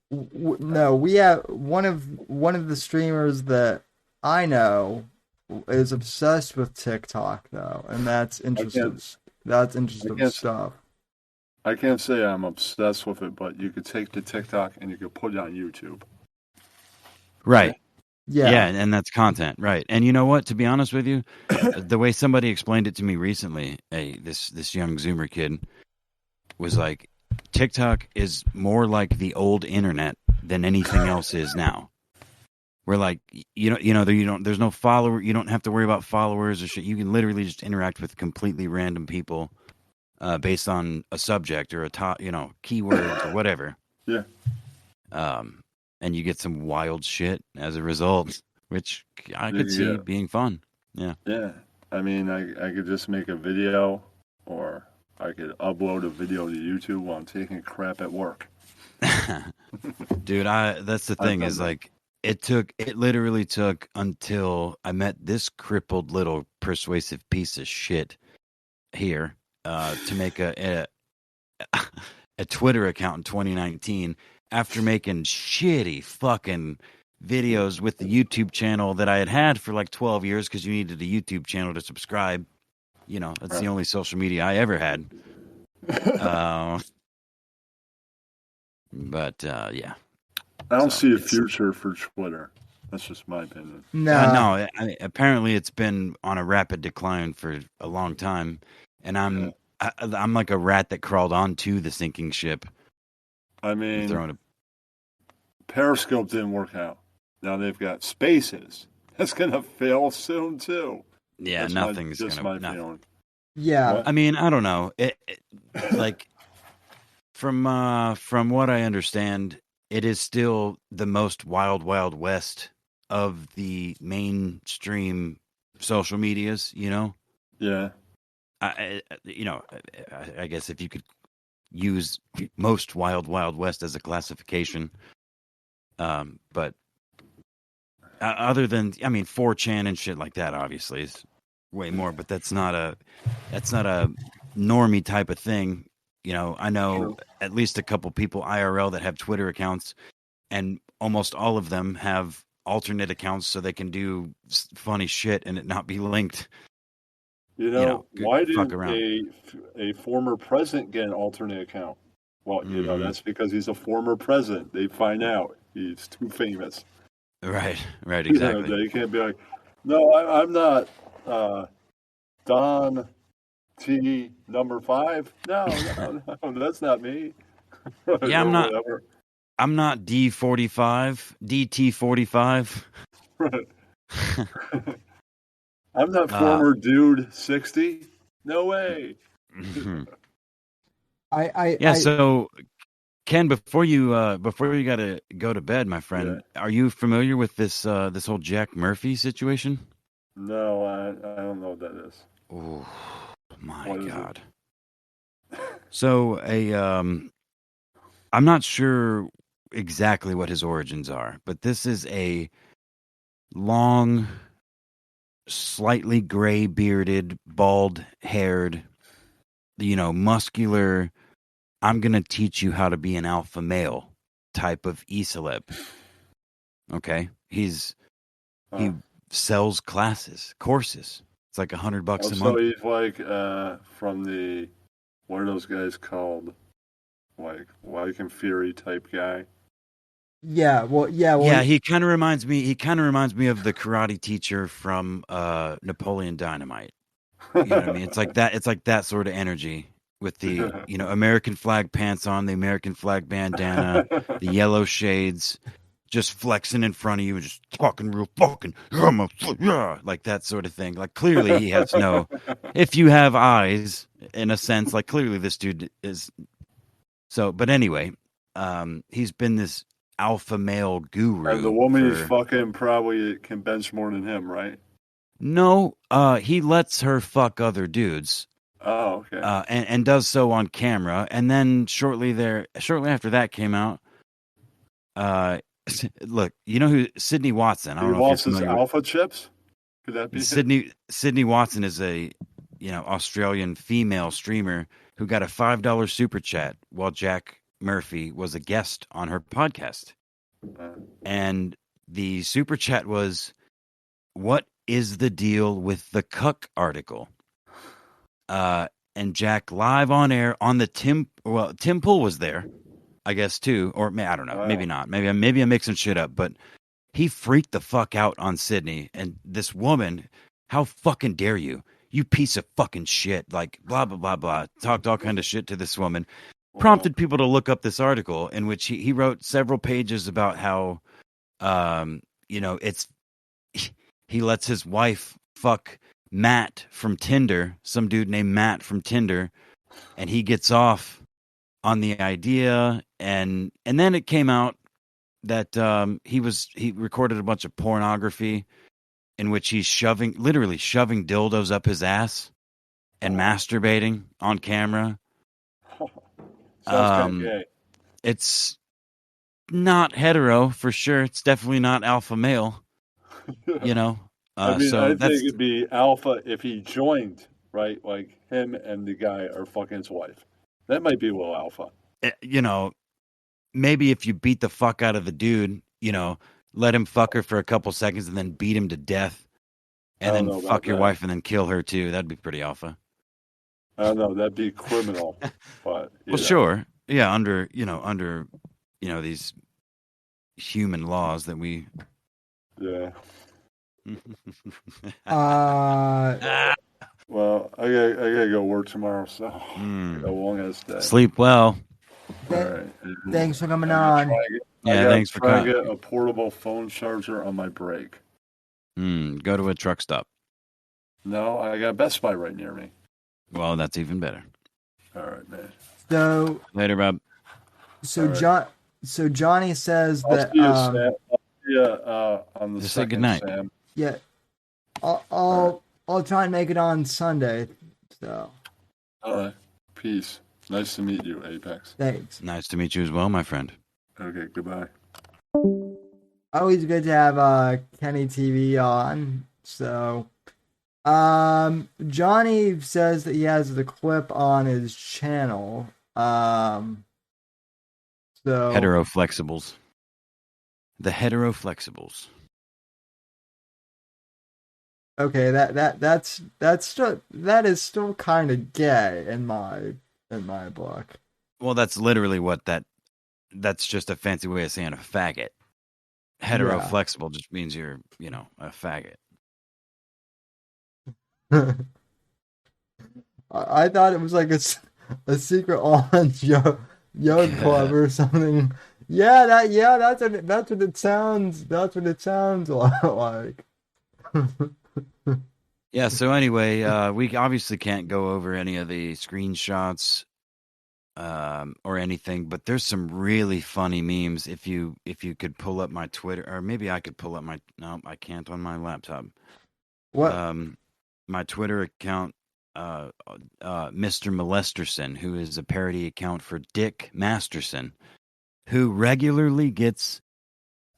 No, we have one of the streamers that I know is obsessed with TikTok though, and that's interesting. That's interesting stuff. I can't say I'm obsessed with it, but you could take the TikTok and you could put it on YouTube. Right. Yeah. Yeah, and that's content, right? And you know what? To be honest with you, the way somebody explained it to me recently, this young Zoomer kid was like, TikTok is more like the old internet than anything else is now. We're like, there's no follower. You don't have to worry about followers or shit. You can literally just interact with completely random people based on a subject or keywords or whatever. Yeah. And you get some wild shit as a result, which I could see being fun. Yeah. Yeah. I mean, I could just make a video, or I could upload a video to YouTube while I'm taking a crap at work. Dude, that's the thing is like, it literally took until I met this crippled little persuasive piece of shit here to make a Twitter account in 2019 after making shitty fucking videos with the YouTube channel that I had for like 12 years because you needed a YouTube channel to subscribe. You know, that's the only social media I ever had. But yeah. I don't see a future for Twitter. That's just my opinion. No. Apparently it's been on a rapid decline for a long time, and I'm like a rat that crawled onto the sinking ship. I mean, Periscope didn't work out. Now they've got Spaces. That's gonna fail soon too. Yeah, that's nothing's just gonna. my feeling. Yeah, what? I mean, I don't know. It like from what I understand, it is still the most wild west of the mainstream social medias. You know. Yeah. I guess if you could use most wild west as a classification, but other than 4chan and shit like that, obviously is way more. But that's not a normie type of thing. You know, I know at least a couple people IRL that have Twitter accounts, and almost all of them have alternate accounts so they can do funny shit and it not be linked. Why did a former president get an alternate account? Well, that's because he's a former president. They find out He's too famous. Right, exactly. You can't be like, no, I'm not Don T number 5. No, that's not me. Yeah, I'm Or not. whatever. I'm not D45, DT45. Right. I'm not former dude 60. No way. So Ken, before you gotta go to bed, my friend, are you familiar with this this whole Jack Murphy situation? No, I don't know what that is. Oh my What God. So I'm not sure exactly what his origins are, but this is a long, slightly gray bearded, bald haired, muscular, I'm going to teach you how to be an alpha male type of e-celeb. Okay? He sells courses. It's like $100 a month. So he's like from the, what are those guys called? Like Wyke and Fury type guy. Yeah, he kind of reminds me of the karate teacher from Napoleon Dynamite. You know what I mean? It's like that sort of energy with the, American flag pants on, the American flag bandana, the yellow shades, just flexing in front of you, just talking real fucking, like that sort of thing. Like clearly he has no, if you have eyes, in a sense, like clearly this dude is. So, but anyway, he's been this alpha male guru. And the woman he's fucking probably can bench more than him, right? No, he lets her fuck other dudes. Oh, okay. And does so on camera. And then shortly after that came out, look, you know who Sydney Watson? I don't know if you're familiar alpha chips. Could that be Sydney Watson is a Australian female streamer who got a $5 super chat while Jack Murphy was a guest on her podcast. And the super chat was, "What is the deal with the cuck article?" And Jack live on air on the Tim Pool was there, I guess too, or I don't know, maybe not. Maybe I'm mixing shit up, but he freaked the fuck out on Sydney and this woman. How fucking dare you? You piece of fucking shit. Like blah blah blah blah. Talked all kind of shit to this woman. Prompted people to look up this article in which he wrote several pages about how, it's he lets his wife fuck Matt from Tinder, some dude named Matt from Tinder, and he gets off on the idea, and then it came out that he recorded a bunch of pornography in which he's literally shoving dildos up his ass and masturbating on camera. Sounds kind of gay. It's not hetero for sure. It's definitely not alpha male. I think so it'd be alpha if he joined, right? Like him and the guy are fucking his wife. That might be a little alpha. Maybe if you beat the fuck out of the dude, let him fuck her for a couple seconds and then beat him to death, and then fuck your wife and then kill her too. That'd be pretty alpha. I don't know. That'd be criminal. But sure, yeah, under these human laws that we. Yeah. Well, I gotta go work tomorrow, so a long ass day. Sleep well. All right. Thanks for coming on. Thanks for coming. I get a portable phone charger on my break. Go to a truck stop. No, I got Best Buy right near me. Well, that's even better. All right, man. So later, Bob. So Johnny says that. I'll see you on the just second, say goodnight. Sam. Yeah, I'll try and make it on Sunday. So. All right. Peace. Nice to meet you, Apex. Thanks. Nice to meet you as well, my friend. Okay. Goodbye. Always good to have Kenny TV on. So, Johnny says that he has the clip on his channel. So Heteroflexibles. The heteroflexibles. Okay, that is still kind of gay in my book. Well, that's literally what that's just a fancy way of saying a faggot. Hetero Yeah. flexible just means you're, a faggot. I thought it was like a secret online yoga club or something. Yeah, that's what it sounds. That's what it sounds like. Yeah. So anyway, we obviously can't go over any of the screenshots or anything, but there's some really funny memes. If you could pull up my Twitter, or maybe I could pull up my. No, I can't on my laptop. What? My Twitter account. Mr. Molesterson, who is a parody account for Dick Masterson, who regularly gets,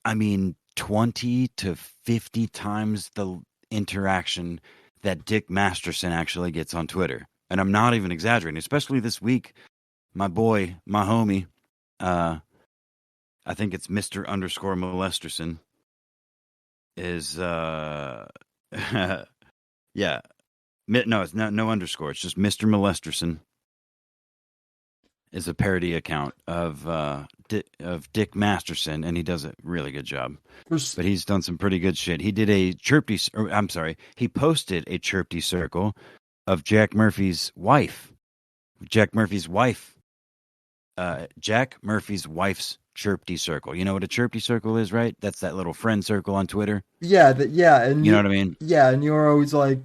20 to 50 times the interaction that Dick Masterson actually gets on Twitter. And I'm not even exaggerating, especially this week. My boy, my homie, I think it's Mr. _ Molesterson, is, yeah. No, it's no underscore. It's just Mr. Molesterson is a parody account of Dick Masterson, and he does a really good job. But he's done some pretty good shit. He did a he posted a chirpy circle of Jack Murphy's wife. Jack Murphy's wife's chirpy circle. You know what a chirpy circle is, right? That's that little friend circle on Twitter. Yeah, and you know what I mean? Yeah, and you're always like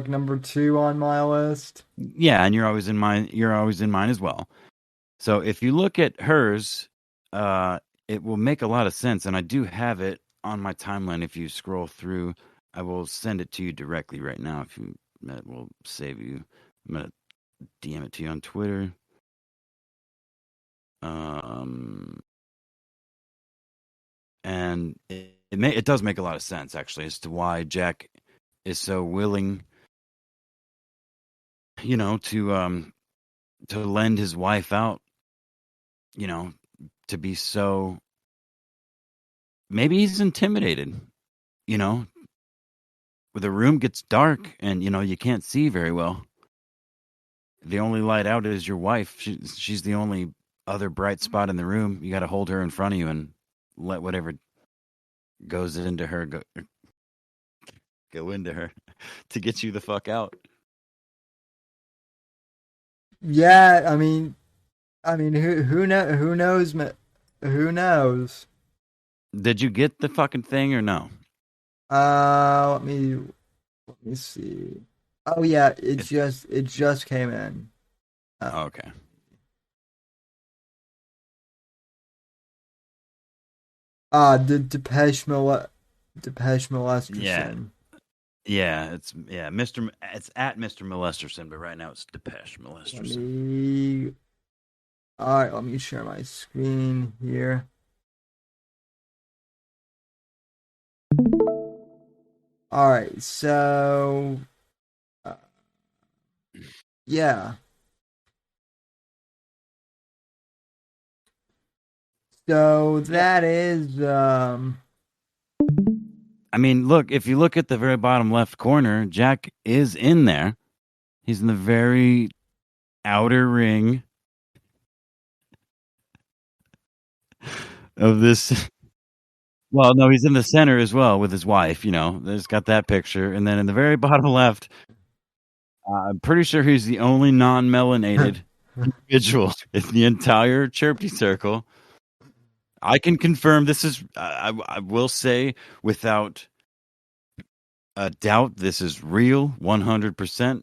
number 2 on my list. Yeah, and you're always in mine as well. So if you look at hers, it will make a lot of sense, and I do have it on my timeline. If you scroll through, I will send it to you directly right now. That will save you. I'm gonna DM it to you on Twitter. And it does make a lot of sense, actually, as to why Jack is so willing, to lend his wife out, to be so. Maybe he's intimidated, where the room gets dark and you can't see very well. The only light out is your wife. She's the only other bright spot in the room. You got to hold her in front of you and let whatever goes into her go into her to get you the fuck out. Yeah, who knows? Who knows? Did you get the fucking thing or no? Let me see. Oh yeah, it just came in. Okay. The Depeche Molesterson. Yeah, it's at Mr. Molesterson, but right now it's Depeche Molesterson. All right, let me share my screen here. All right, so yeah. So that is look, if you look at the very bottom left corner, Jack is in there. He's in the very outer ring of this. Well, no, he's in the center as well with his wife, There's got that picture. And then in the very bottom left, I'm pretty sure he's the only non-melanated individual in the entire chirpy circle. I can confirm this is, I will say without a doubt, this is real, 100%.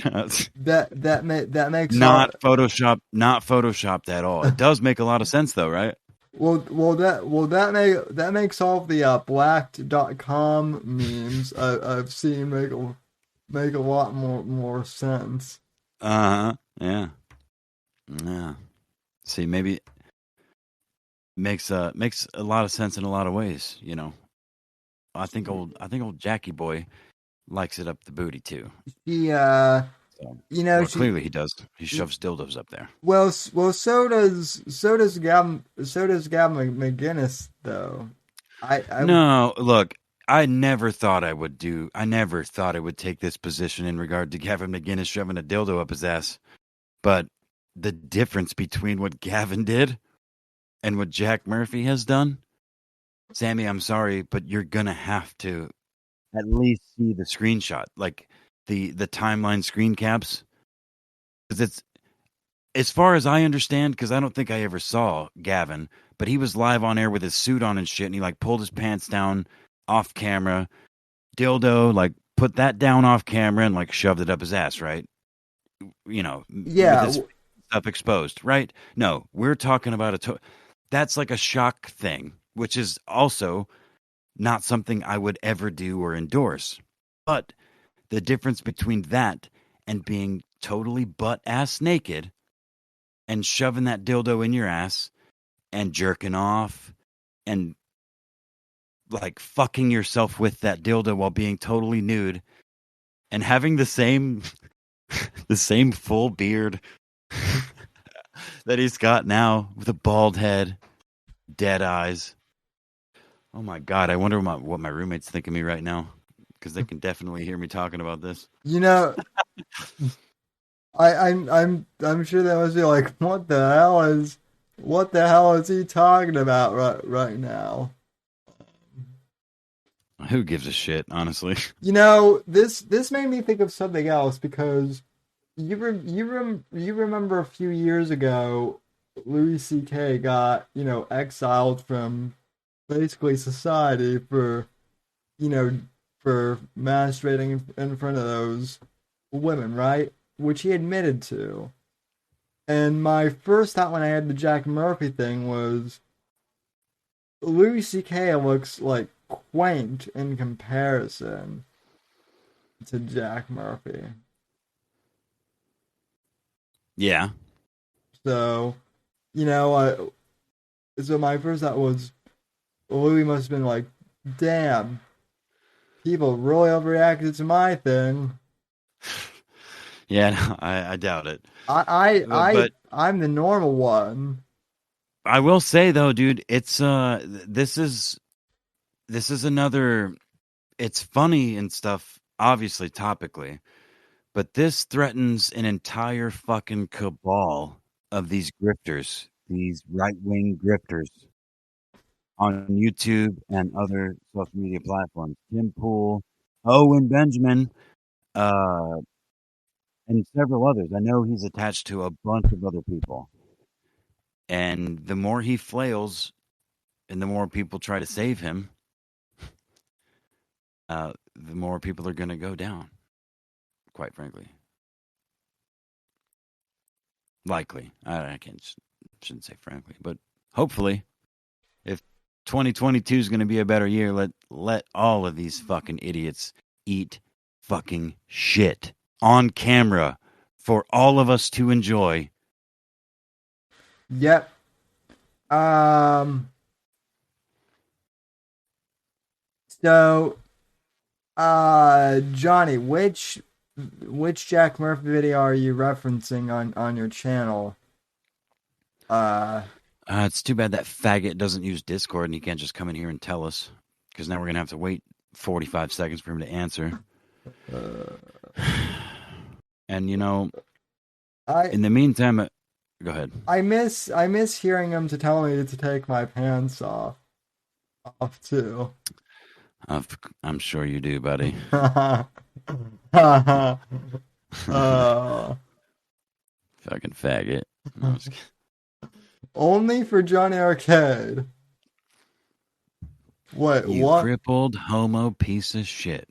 that makes not photoshopped at all. It does make a lot of sense though, right? That makes all of the blacked.com memes I've seen make a lot more sense. Yeah. See, maybe makes a lot of sense in a lot of ways, I think old Jackie boy likes it up the booty too. Clearly he does. He shoves dildos up there. Well, so does Gavin McGinnis though. No, look, I never thought I would take this position in regard to Gavin McGinnis shoving a dildo up his ass. But the difference between what Gavin did and what Jack Murphy has done Sammy, I'm sorry, but you're gonna have to at least see the screenshot, like the timeline screen caps, because it's, as far as I understand, because I don't think I ever saw Gavin, but he was live on air with his suit on and shit, and he like pulled his pants down off camera, dildo, like put that down off camera and like shoved it up his ass, right? You know, Yeah. with his stuff exposed, right? No, we're talking about that's like a shock thing, which is also not something I would ever do or endorse. But the difference between that and being totally butt ass naked and shoving that dildo in your ass and jerking off and like fucking yourself with that dildo while being totally nude and having the same the same full beard that he's got now with a bald head, dead eyes. Oh my god, I wonder what my roommates think of me right now, because they can definitely hear me talking about this. You know, I'm sure they must be like, what the hell is he talking about right now? Who gives a shit, honestly? You know, this made me think of something else, because you remember a few years ago, Louis C.K. got, exiled from basically society for, for masturbating in front of those women, right? Which he admitted to. And my first thought when I had the Jack Murphy thing was, Louis C.K. looks like quaint in comparison to Jack Murphy. Yeah. So, so my first thought was, Louis must have been like, damn, people really overreacted to my thing. Yeah, no, I doubt it. I'm the normal one. I will say though, dude, it's this is another. It's funny and stuff, obviously topically, but this threatens an entire fucking cabal of these grifters, these right-wing grifters on YouTube and other social media platforms. Tim Pool, Owen Benjamin, and several others. I know he's attached to a bunch of other people. And the more he flails and the more people try to save him, the more people are going to go down, quite frankly. Likely. I shouldn't say frankly, but hopefully, if 2022 is going to be a better year, let all of these fucking idiots eat fucking shit on camera for all of us to enjoy. Yep. So, Johnny, which Jack Murphy video are you referencing on your channel? It's too bad that faggot doesn't use Discord and he can't just come in here and tell us, because now we're gonna have to wait 45 seconds for him to answer. And in the meantime, go ahead. I miss hearing him to tell me to take my pants off too. I'm sure you do, buddy. Fucking faggot. No, only for Johnny Arcade. What? You crippled homo piece of shit.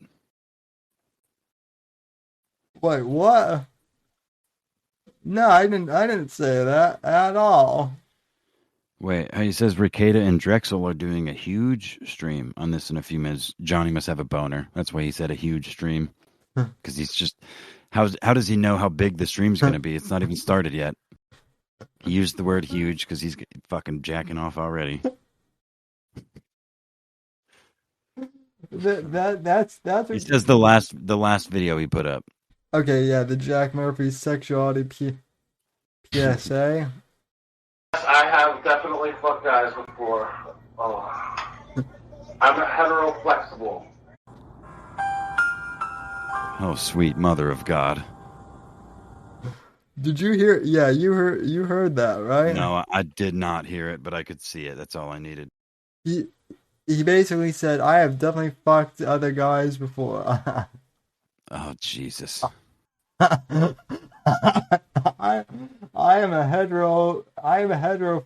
Wait, what? No, I didn't say that at all. Wait, he says Ricada and Drexel are doing a huge stream on this in a few minutes. Johnny must have a boner. That's why he said a huge stream. Because he's just... How does he know how big the stream's going to be? It's not even started yet. He used the word huge because he's fucking jacking off already. That's He says the last video he put up. Okay, yeah, the Jack Murphy sexuality PSA. I have definitely fucked guys before. Oh. I'm a hetero flexible. Oh, sweet mother of God. Did you hear? Yeah, you heard that, right? No, I did not hear it, but I could see it. That's all I needed. he basically said, "I have definitely fucked other guys before." Oh Jesus! I I am a hetero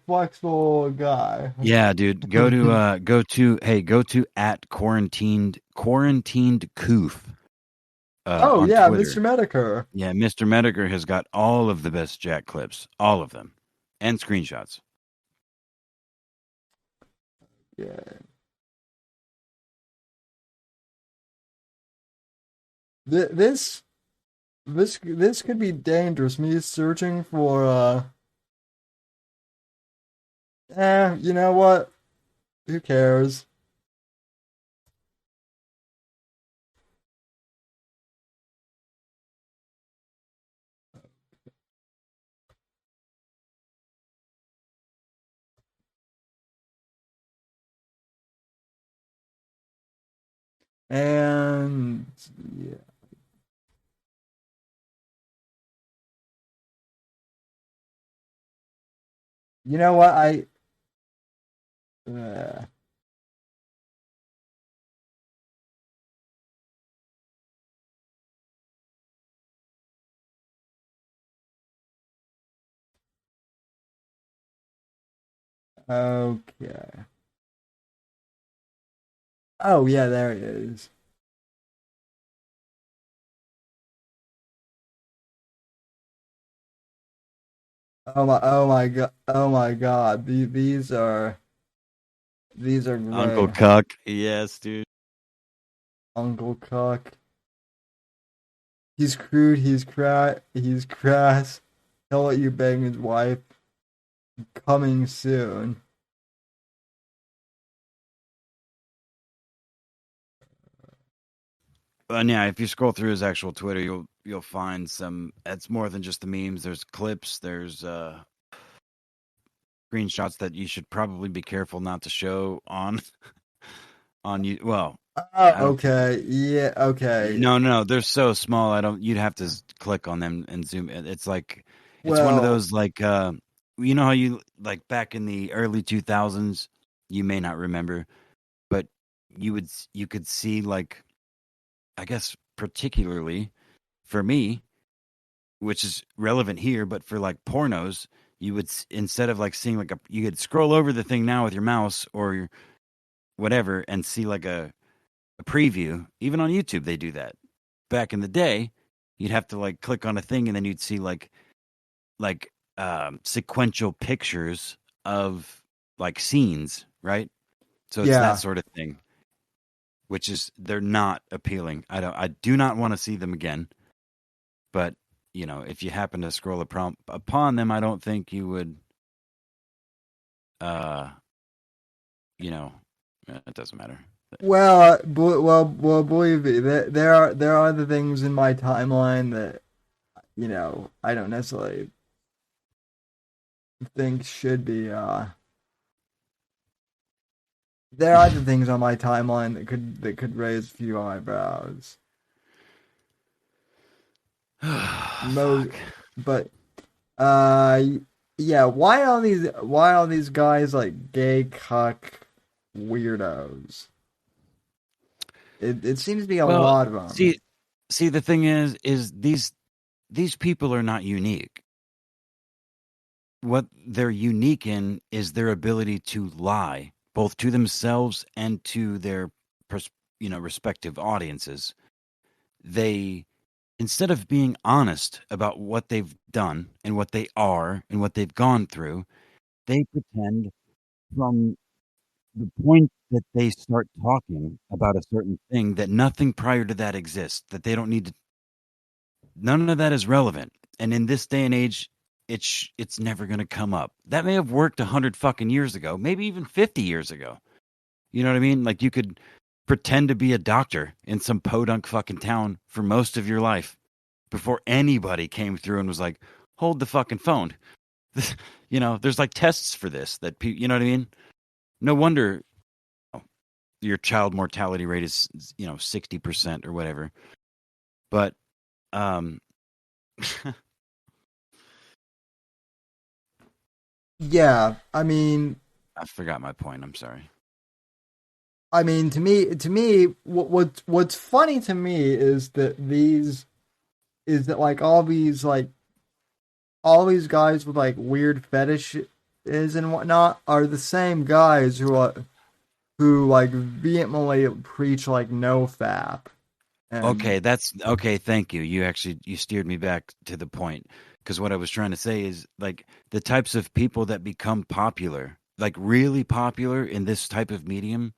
flexible guy. Yeah, dude. Go to at quarantined coof Oh on yeah, Twitter. Mr. Medicare. Yeah, Mr. Medicare has got all of the best Jack clips, all of them, and screenshots. Yeah. This could be dangerous. Me searching for you know what? Who cares? And yeah. You know what? Uh, okay. Oh yeah, there it is. Oh my god. These are Uncle great. Cuck, yes, dude. Uncle Cuck. He's crude, he's crass. He'll let you bang his wife. Coming soon. And yeah, if you scroll through his actual Twitter, you'll find some. It's more than just the memes. There's clips. There's screenshots that you should probably be careful not to show on on you. Well, Oh, I don't think. okay. Yeah, okay. No, they're so small. I don't. You'd have to click on them and zoom. It's like it's one of Well, those like you know how you like back in the early 2000s. You may not remember, but you could see like I guess particularly for me, which is relevant here, but for like pornos, you would instead of like seeing like you could scroll over the thing now with your mouse or your whatever and see like a preview. Even on YouTube, they do that. Back in the day, you'd have to like click on a thing and then you'd see like sequential pictures of like scenes, right? So it's that yeah. sort of thing, which is they're not appealing. I do not want to see them again. But you know, if you happen to scroll upon them, I don't think you would. Uh, you know, it doesn't matter. Well, believe me, there are the things in my timeline that I don't necessarily think should be. There are the things on my timeline that could raise a few eyebrows. Most, but uh, yeah. Why are these guys like gay cuck weirdos? It seems to be a Well, lot of them. see, the thing is these people are not unique. What they're unique in is their ability to lie, both to themselves and to their, respective audiences. They instead of being honest about what they've done and what they are and what they've gone through, they pretend from the point that they start talking about a certain thing that nothing prior to that exists, that they don't need to, none of that is relevant. And in this day and age, it's never going to come up. That may have worked 100 fucking years ago, maybe even 50 years ago. You know what I mean? Like you could pretend to be a doctor in some podunk fucking town for most of your life before anybody came through and was like, hold the fucking phone. There's like tests for this that people, you know what I mean? No wonder your child mortality rate is 60% or whatever. But I Yeah, I mean, forgot my point. I'm sorry. I mean, what's funny to me is that like all these guys with like weird fetishes and whatnot are the same guys who like vehemently preach like no fap. And Okay, that's okay. Thank you. You steered me back to the point, because what I was trying to say is like the types of people that become popular, like really popular in this type of medium,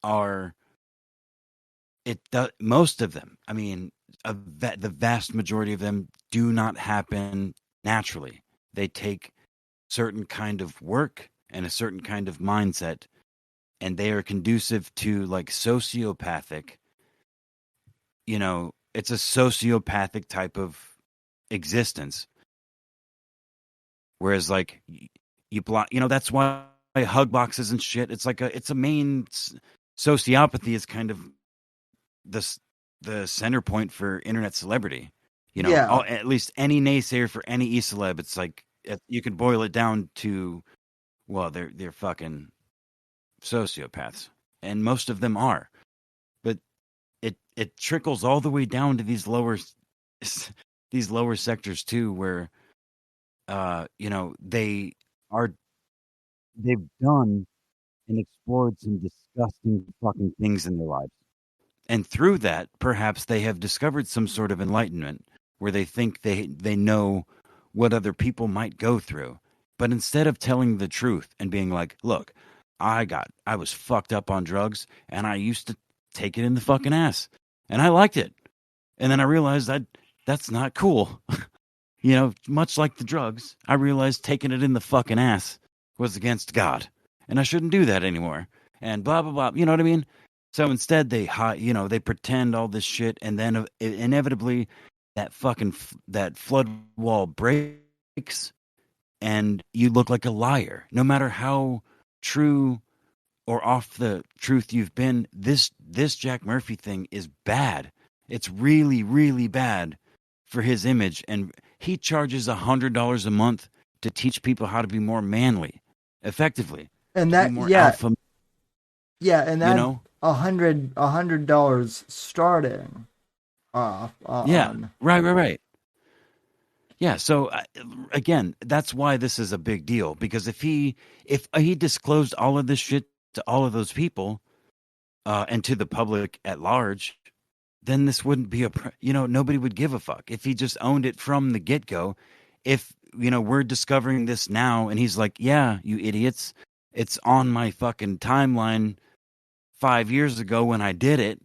are most of them. I mean, the vast majority of them do not happen naturally. They take certain kind of work and a certain kind of mindset, and they are conducive to like sociopathic. It's a sociopathic type of existence. Whereas like you block, that's why hug boxes and shit. It's a main sociopathy is kind of the center point for internet celebrity. Yeah. At least any naysayer for any e-celeb, it's like you could boil it down to, well, they're fucking sociopaths, and most of them are. But it trickles all the way down to these lower sectors too, where they've done and explored some disgusting fucking things in their lives. And through that, perhaps they have discovered some sort of enlightenment where they think they know what other people might go through. But instead of telling the truth and being like, look, I was fucked up on drugs and I used to take it in the fucking ass and I liked it. And then I realized that's not cool. Much like the drugs, I realized taking it in the fucking ass was against God and I shouldn't do that anymore. And blah, blah, blah. You know what I mean? So instead they pretend all this shit, and then inevitably that flood wall breaks and you look like a liar. No matter how true or off the truth you've been, this Jack Murphy thing is bad. It's really, really bad for his image, and he charges $100 a month to teach people how to be more manly, effectively, and to that be more alpha. Yeah, and that $100 starting off. Right. Yeah, so again, that's why this is a big deal, because if he disclosed all of this shit to all of those people and to the public at large, then this wouldn't be nobody would give a fuck if he just owned it from the get-go. If we're discovering this now and he's like, yeah, you idiots, it's on my fucking timeline 5 years ago when I did it,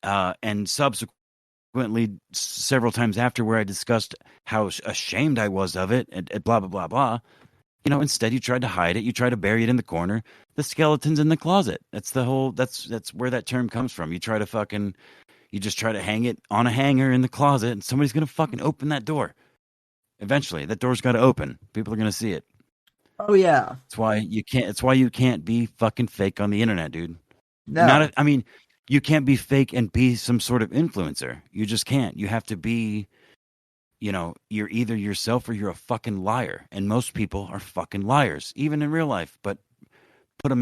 and subsequently several times after, where I discussed how ashamed I was of it, and blah blah blah blah. Instead you tried to hide it. You tried to bury it in the corner. The skeleton's in the closet. That's where that term comes from. You just try to hang it on a hanger in the closet, and somebody's gonna fucking open that door. Eventually, that door's got to open. People are gonna see it. Oh yeah. It's why you can't be fucking fake on the internet, dude. No. You can't be fake and be some sort of influencer. You just can't. You have to be, you're either yourself or you're a fucking liar. And most people are fucking liars, even in real life. But put a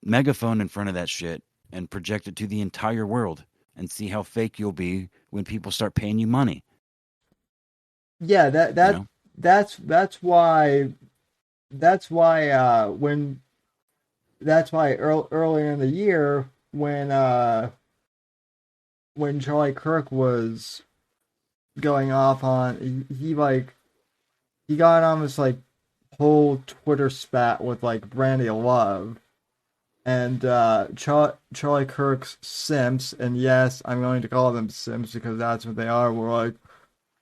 megaphone in front of that shit and project it to the entire world and see how fake you'll be when people start paying you money. Yeah, that's why earlier in the year when Charlie Kirk was going off on, he got on this like whole Twitter spat with like Brandy Love and Charlie Kirk's simps, and yes, I'm going to call them simps because that's what they are. Were like,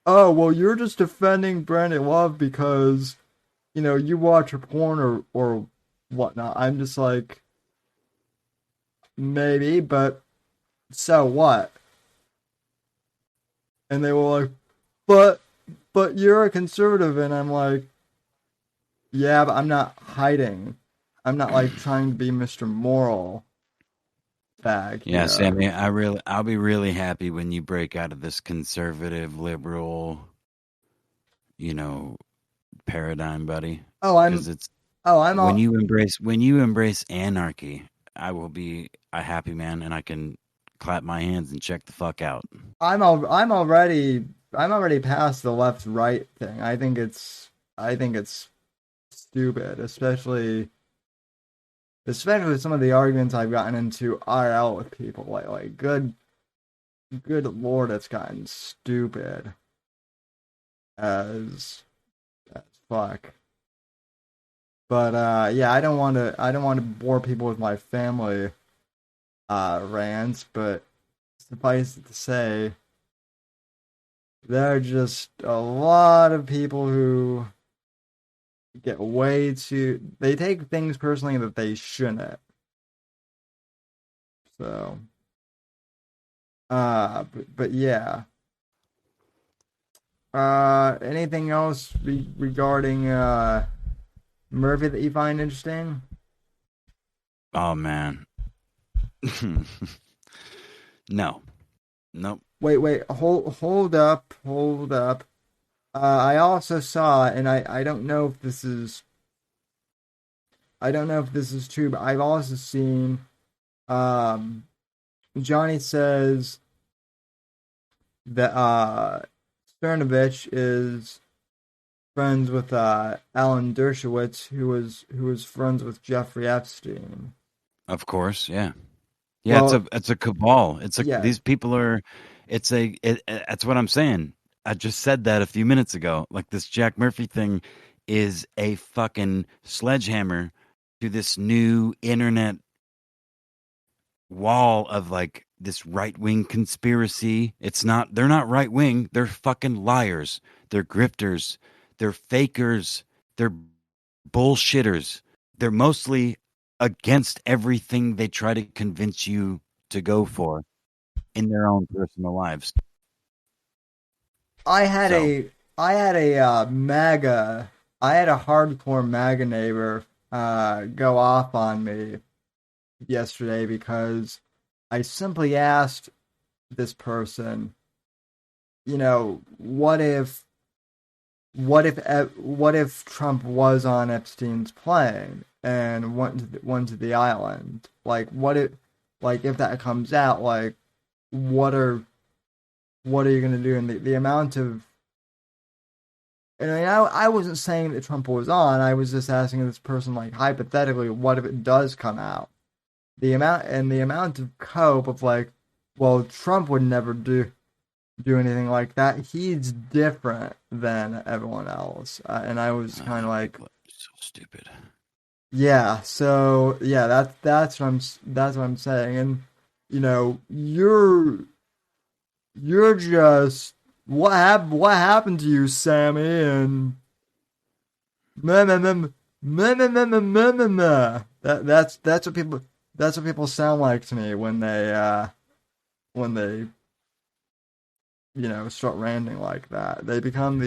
oh well, you're just defending Brandy Love because you watch her porn or whatnot. I'm just like, maybe, but so what? And they were like, but you're a conservative, and I'm like, yeah, but I'm not hiding. I'm not like trying to be Mr. Moral bag. Yeah, Sammy, I'll be really happy when you break out of this conservative liberal, paradigm, buddy. Oh, Oh, I'm all. When you embrace anarchy, I will be a happy man, and I can clap my hands and check the fuck out. I'm already past the left right thing. I think it's stupid, especially some of the arguments I've gotten into IRL with people. Like good lord, it's gotten stupid as fuck. But yeah, I don't want to bore people with my family rants, but suffice it to say, there are just a lot of people who get they take things personally that they shouldn't. So but yeah. Anything else regarding Murphy that you find interesting? Oh man. No. Nope. Wait, hold up. I also saw, and I don't know if this is true, but I've also seen Johnny says that Cernovich is friends with Alan Dershowitz, who was friends with Jeffrey Epstein. Of course, yeah. Yeah, well, it's a cabal. These people are. That's what I'm saying. I just said that a few minutes ago. Like this Jack Murphy thing is a fucking sledgehammer to this new internet wall of like this right-wing conspiracy. They're not right-wing. They're fucking liars. They're grifters. They're fakers. They're bullshitters. They're mostly against everything they try to convince you to go for in their own personal lives. I had a hardcore MAGA neighbor go off on me yesterday because I simply asked this person, what if Trump was on Epstein's plane and went to the island? Like, if that comes out, like, what are you gonna do? And the amount of, and I wasn't saying that Trump was on. I was just asking this person, like, hypothetically, what if it does come out? The amount of cope of like, well, Trump would never do anything like that. He's different than everyone else, and I was kind of like, so stupid. Yeah. So yeah, that's what I'm saying, and you're just what happened to you, Sammy, and that's what people sound like to me when they start ranting like that. They become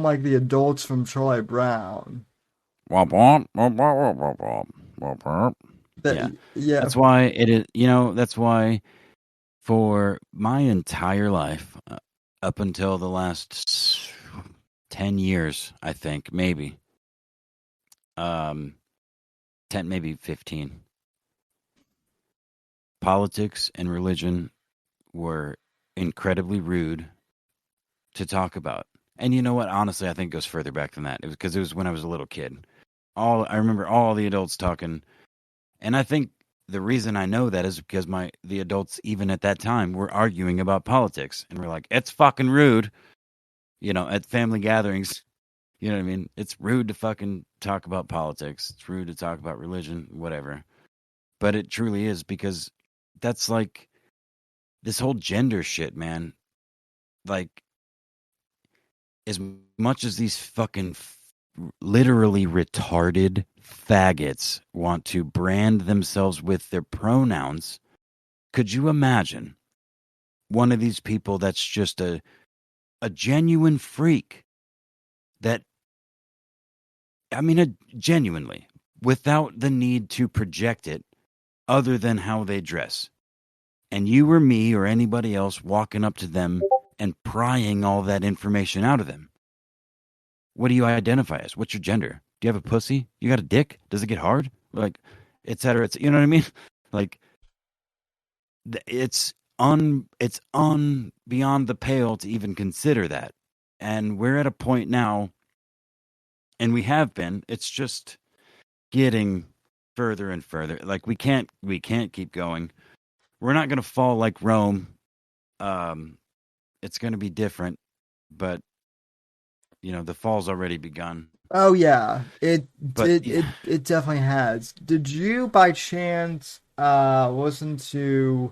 like the adults from Charlie Brown. Yeah. That's why it is. That's why for my entire life, up until the last 10 years, I think, maybe 10, maybe 15, politics and religion were incredibly rude to talk about. And you know what? Honestly, I think it goes further back than that. It was when I was a little kid. I remember all the adults talking, and I think the reason I know that is because the adults, even at that time, were arguing about politics, and we're like, it's fucking rude, at family gatherings. You know what I mean? It's rude to fucking talk about politics. It's rude to talk about religion, whatever. But it truly is, because that's like this whole gender shit, man. Like, as much as these fucking literally retarded faggots want to brand themselves with their pronouns, could you imagine one of these people that's just a genuine freak that, genuinely, without the need to project it other than how they dress, and you or me or anybody else walking up to them and prying all that information out of them? What do you identify as? What's your gender? Do you have a pussy? You got a dick? Does it get hard? Like, et cetera. You know what I mean? Like, it's beyond the pale to even consider that. And we're at a point now, and we have been. It's just getting further and further. Like, we can't keep going. We're not going to fall like Rome. It's going to be different, but the fall's already begun. Oh yeah, it definitely has. Did you by chance listen to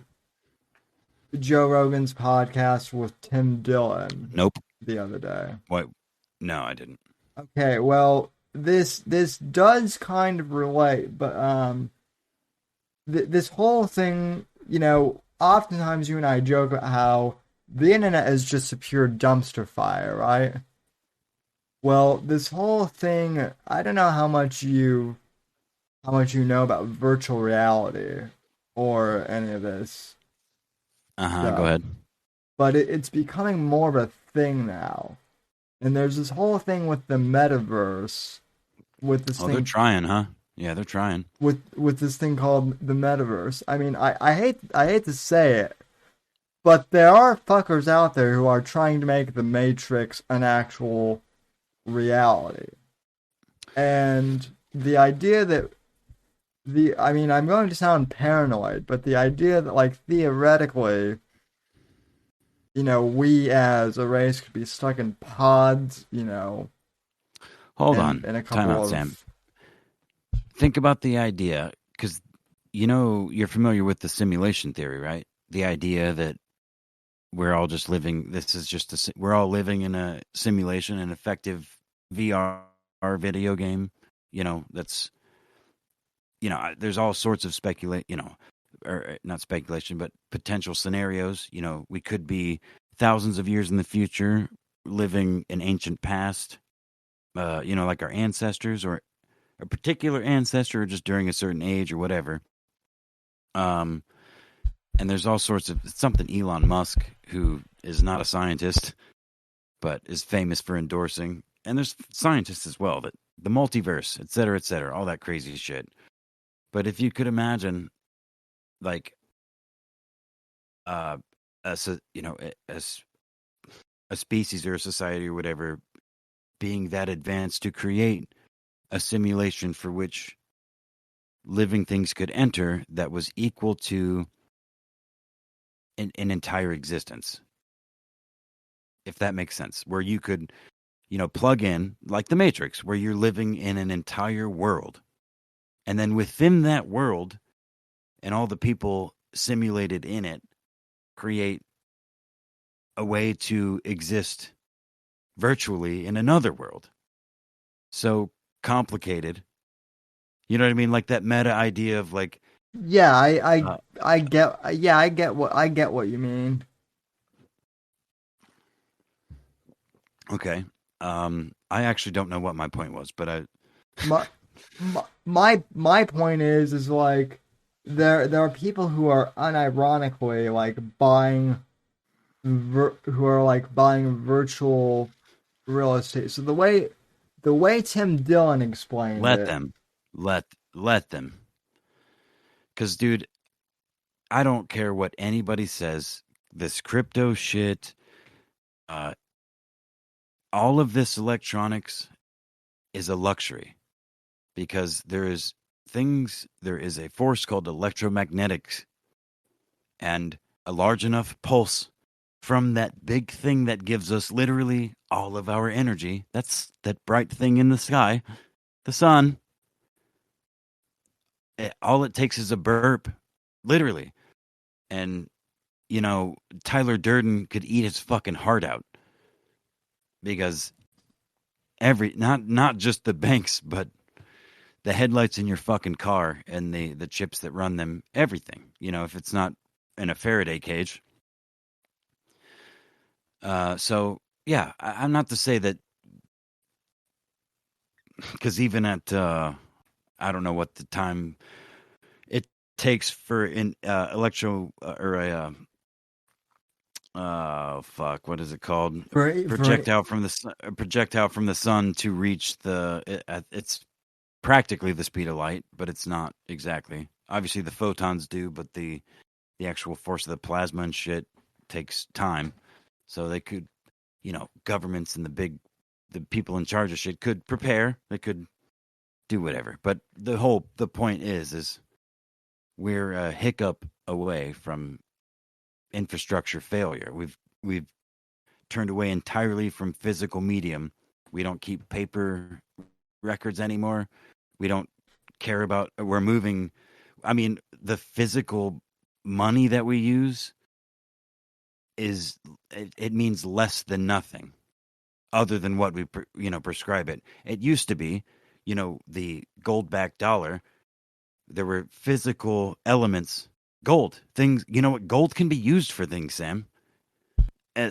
Joe Rogan's podcast with Tim Dillon? Nope. The other day. What? No, I didn't. Okay, well, this does kind of relate, but this whole thing, oftentimes you and I joke about how the internet is just a pure dumpster fire, right? Well, this whole thing, I don't know how much you know about virtual reality or any of this. Go ahead. But it's becoming more of a thing now. And there's this whole thing with the Metaverse, with this thing. They're trying, huh? Yeah, they're trying. With this thing called the Metaverse. I mean, I hate to say it, but there are fuckers out there who are trying to make the Matrix an actual reality. And the idea that I'm going to sound paranoid, but the idea that, like, theoretically, we as a race could be stuck in pods, Hold on. In a couple Time out, of... Sam. Think about the idea, because, you're familiar with the simulation theory, right? The idea that we're all just living, we're all living in a simulation, an effective VR video game, that's, there's all sorts of or not speculation, but potential scenarios. We could be thousands of years in the future living in ancient past, like our ancestors or a particular ancestor or just during a certain age or whatever. And there's all sorts of something Elon Musk, who is not a scientist, but is famous for endorsing. And there's scientists as well, that the multiverse, et cetera, all that crazy shit. But if you could imagine, like, as a species or a society or whatever, being that advanced to create a simulation for which living things could enter that was equal to an entire existence, if that makes sense, where you could, plug in, like the Matrix, where you're living in an entire world. And then within that world and all the people simulated in it, create a way to exist virtually in another world. So complicated. You know what I mean? Like that meta idea of, like, yeah, I get what you mean. Okay. I actually don't know what my point was, but my point is like there are people who are unironically like buying virtual real estate. So the way Tim Dillon explained let it, them. Because, dude, I don't care what anybody says. This crypto shit, all of this electronics is a luxury, because there is a force called electromagnetics, and a large enough pulse from that big thing that gives us literally all of our energy. That's that bright thing in the sky, the sun. All it takes is a burp, literally. And, Tyler Durden could eat his fucking heart out, because not just the banks, but the headlights in your fucking car and the chips that run them, everything, if it's not in a Faraday cage. So yeah, I'm not to say that, because even at, I don't know what the time it takes for an fuck, what is it called? For Projectile from the sun to reach it's practically the speed of light, but it's not exactly. Obviously, the photons do, but the actual force of the plasma and shit takes time. So they could, governments and the people in charge of shit could prepare. They could do whatever. But the point is we're a hiccup away from infrastructure failure. We've turned away entirely from physical medium. We don't keep paper records anymore. We don't care about. We're moving. I mean, the physical money that we use it means less than nothing, other than what we prescribe it. It used to be, the gold-backed dollar. There were physical elements, gold things. You know what? Gold can be used for things, Sam.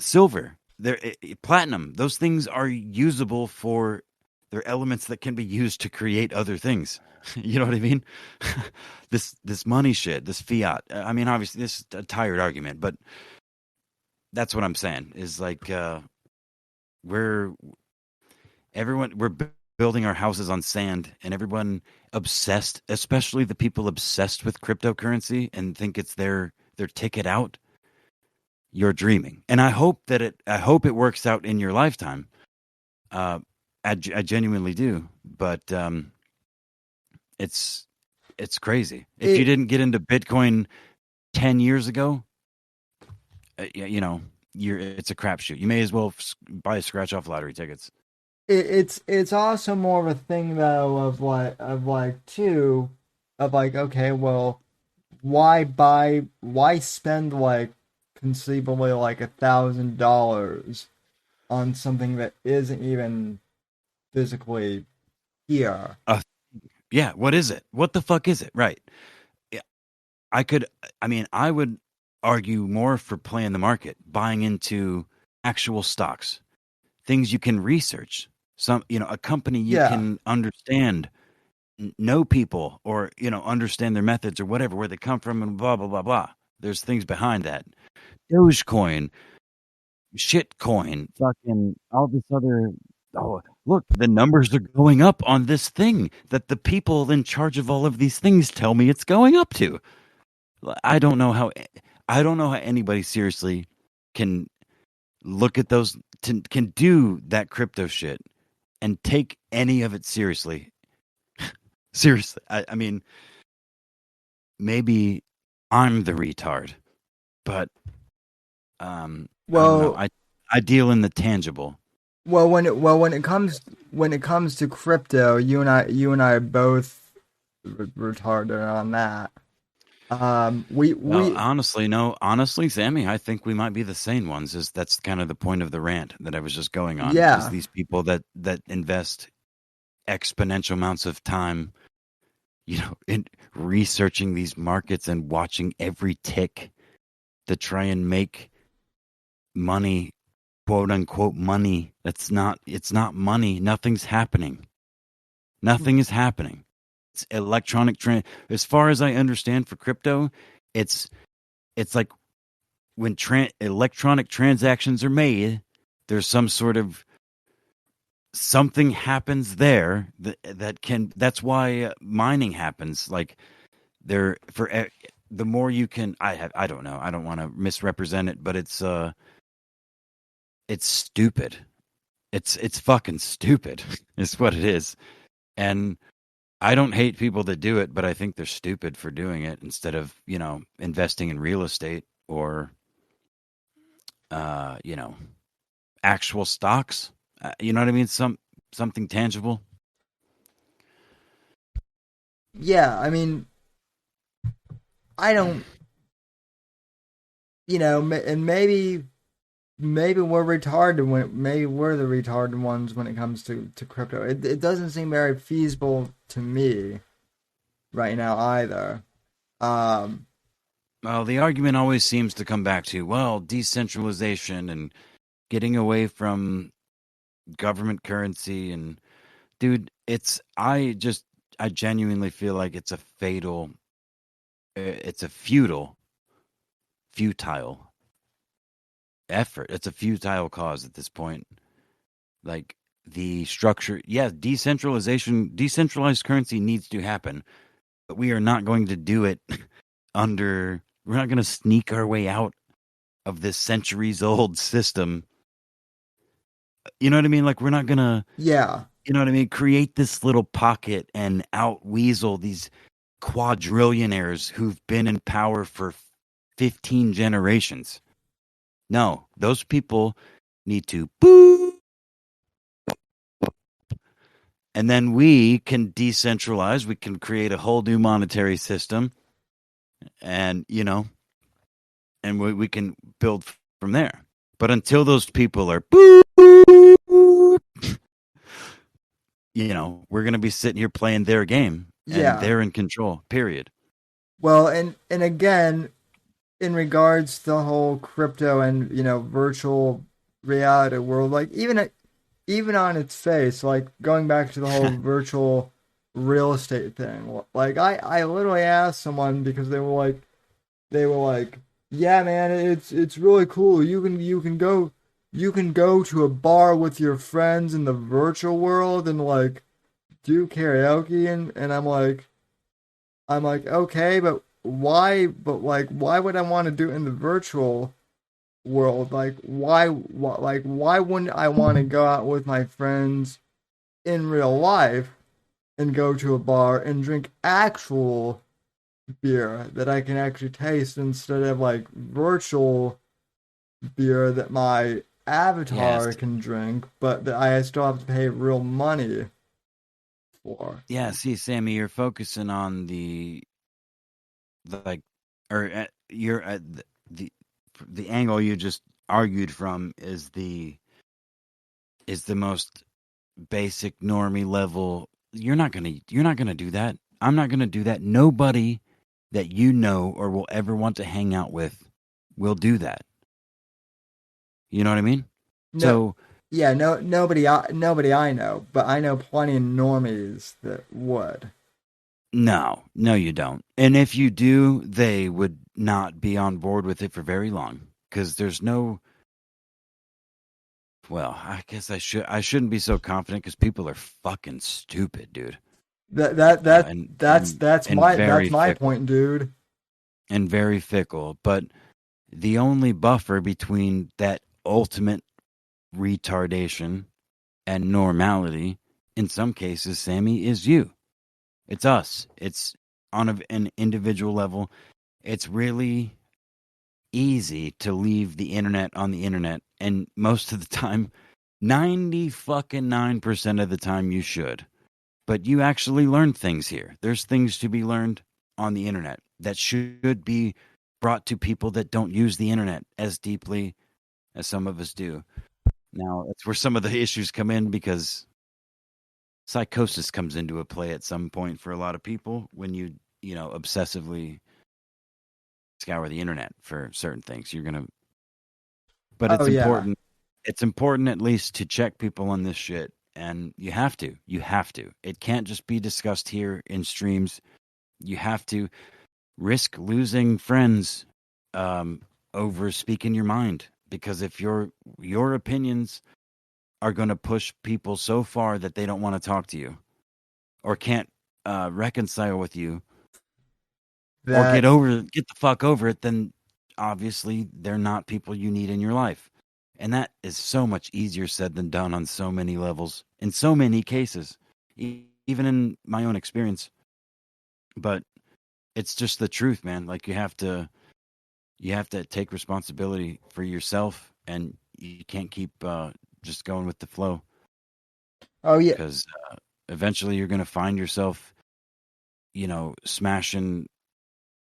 Silver, platinum. Those things are usable for. They're elements that can be used to create other things. You know what I mean? This money shit, this fiat. I mean, obviously, this is a tired argument, but that's what I'm saying. Is like we're building our houses on sand, and everyone obsessed, especially the people obsessed with cryptocurrency and think it's their ticket out. You're dreaming, and I hope it works out in your lifetime. I genuinely do, but it's crazy. If you didn't get into Bitcoin 10 years ago, it's a crapshoot. You may as well buy scratch-off lottery tickets. It's also more of a thing though of like okay, well, why spend like conceivably like $1,000 on something that isn't even physically here? Yeah, what is it? What the fuck is it? Right. I would argue more for playing the market, buying into actual stocks, things you can research, a company you can understand, know people, or, understand their methods or whatever, where they come from and blah, blah, blah, blah. There's things behind that. Dogecoin, shitcoin, fucking all this other. Oh, look, the numbers are going up on this thing that the people in charge of all of these things tell me it's going up to. I don't know how anybody seriously can look at those, can do that crypto shit and take any of it seriously. Seriously. I mean, maybe I'm the retard, but I don't know. I deal in the tangible. Well, when it comes to crypto, you and I are both retarded on that. Honestly, Sammy, I think we might be the sane ones. That's kind of the point of the rant that I was just going on. Yeah, is these people that invest exponential amounts of time, in researching these markets and watching every tick to try and make money. "Quote unquote money." It's not money. Nothing's happening. Nothing is happening. It's electronic as far as I understand for crypto, it's like when electronic transactions are made, there's some sort of something happens there that's why mining happens. Like the more you can, I don't know. I don't want to misrepresent it, but it's stupid. It's fucking stupid. Is what it is. And I don't hate people that do it, but I think they're stupid for doing it instead of, investing in real estate or actual stocks. You know what I mean? Something tangible. Yeah, I mean, I don't, and maybe we're retarded maybe we're the retarded ones when it comes to crypto. It doesn't seem very feasible to me right now either. Well, the argument always seems to come back to, decentralization and getting away from government currency. And dude, I genuinely feel like it's a futile effort. It's a futile cause at this point. Like the structure, decentralized currency needs to happen, but we are not going to do it we're not going to sneak our way out of this centuries old system. You know what I mean? Like we're not going to, Yeah. you know what I mean? Create this little pocket and out-weasel these quadrillionaires who've been in power for 15 generations. No, those people need to boop. And then we can decentralize. We can create a whole new monetary system. And, and we can build from there. But until those people are boop, we're going to be sitting here playing their game. And they're in control, period. Well, and again, in regards to the whole crypto and, virtual reality world, like even on its face, like going back to the whole virtual real estate thing, like I literally asked someone because they were like, yeah, man, it's really cool. You can go to a bar with your friends in the virtual world and like do karaoke and I'm like, okay, but why would I want to do it in the virtual world? Like why wouldn't I want to go out with my friends in real life and go to a bar and drink actual beer that I can actually taste instead of like virtual beer that my avatar can drink, but that I still have to pay real money for. Yeah, see, Sammy, you're focusing on the angle you just argued from is the most basic normie level. You're not gonna do that. I'm not gonna do that. Nobody that you know or will ever want to hang out with will do that. You know what I mean? No, nobody I know, but I know plenty of normies that would. No, you don't. And if you do, they would not be on board with it for very long because there's no. Well, I guess I shouldn't be so confident because people are fucking stupid, dude. That's my point, dude. And very fickle, but the only buffer between that ultimate retardation and normality, in some cases, Sammy, is you. It's us. It's on an individual level. It's really easy to leave the internet on the internet, and most of the time, 99% of the time, you should. But you actually learn things here. There's things to be learned on the internet that should be brought to people that don't use the internet as deeply as some of us do. Now, that's where some of the issues come in because psychosis comes into a play at some point for a lot of people when you obsessively scour the internet for certain things. But it's important. Yeah. It's important at least to check people on this shit. And you have to. It can't just be discussed here in streams. You have to risk losing friends over speaking your mind. Because if your opinions are going to push people so far that they don't want to talk to you or can't reconcile with you or get the fuck over it, then obviously they're not people you need in your life. And that is so much easier said than done on so many levels, in so many cases, even in my own experience. But it's just the truth, man. Like you have to take responsibility for yourself, and you can't keep just going with the flow. Oh yeah, because eventually you're going to find yourself, smashing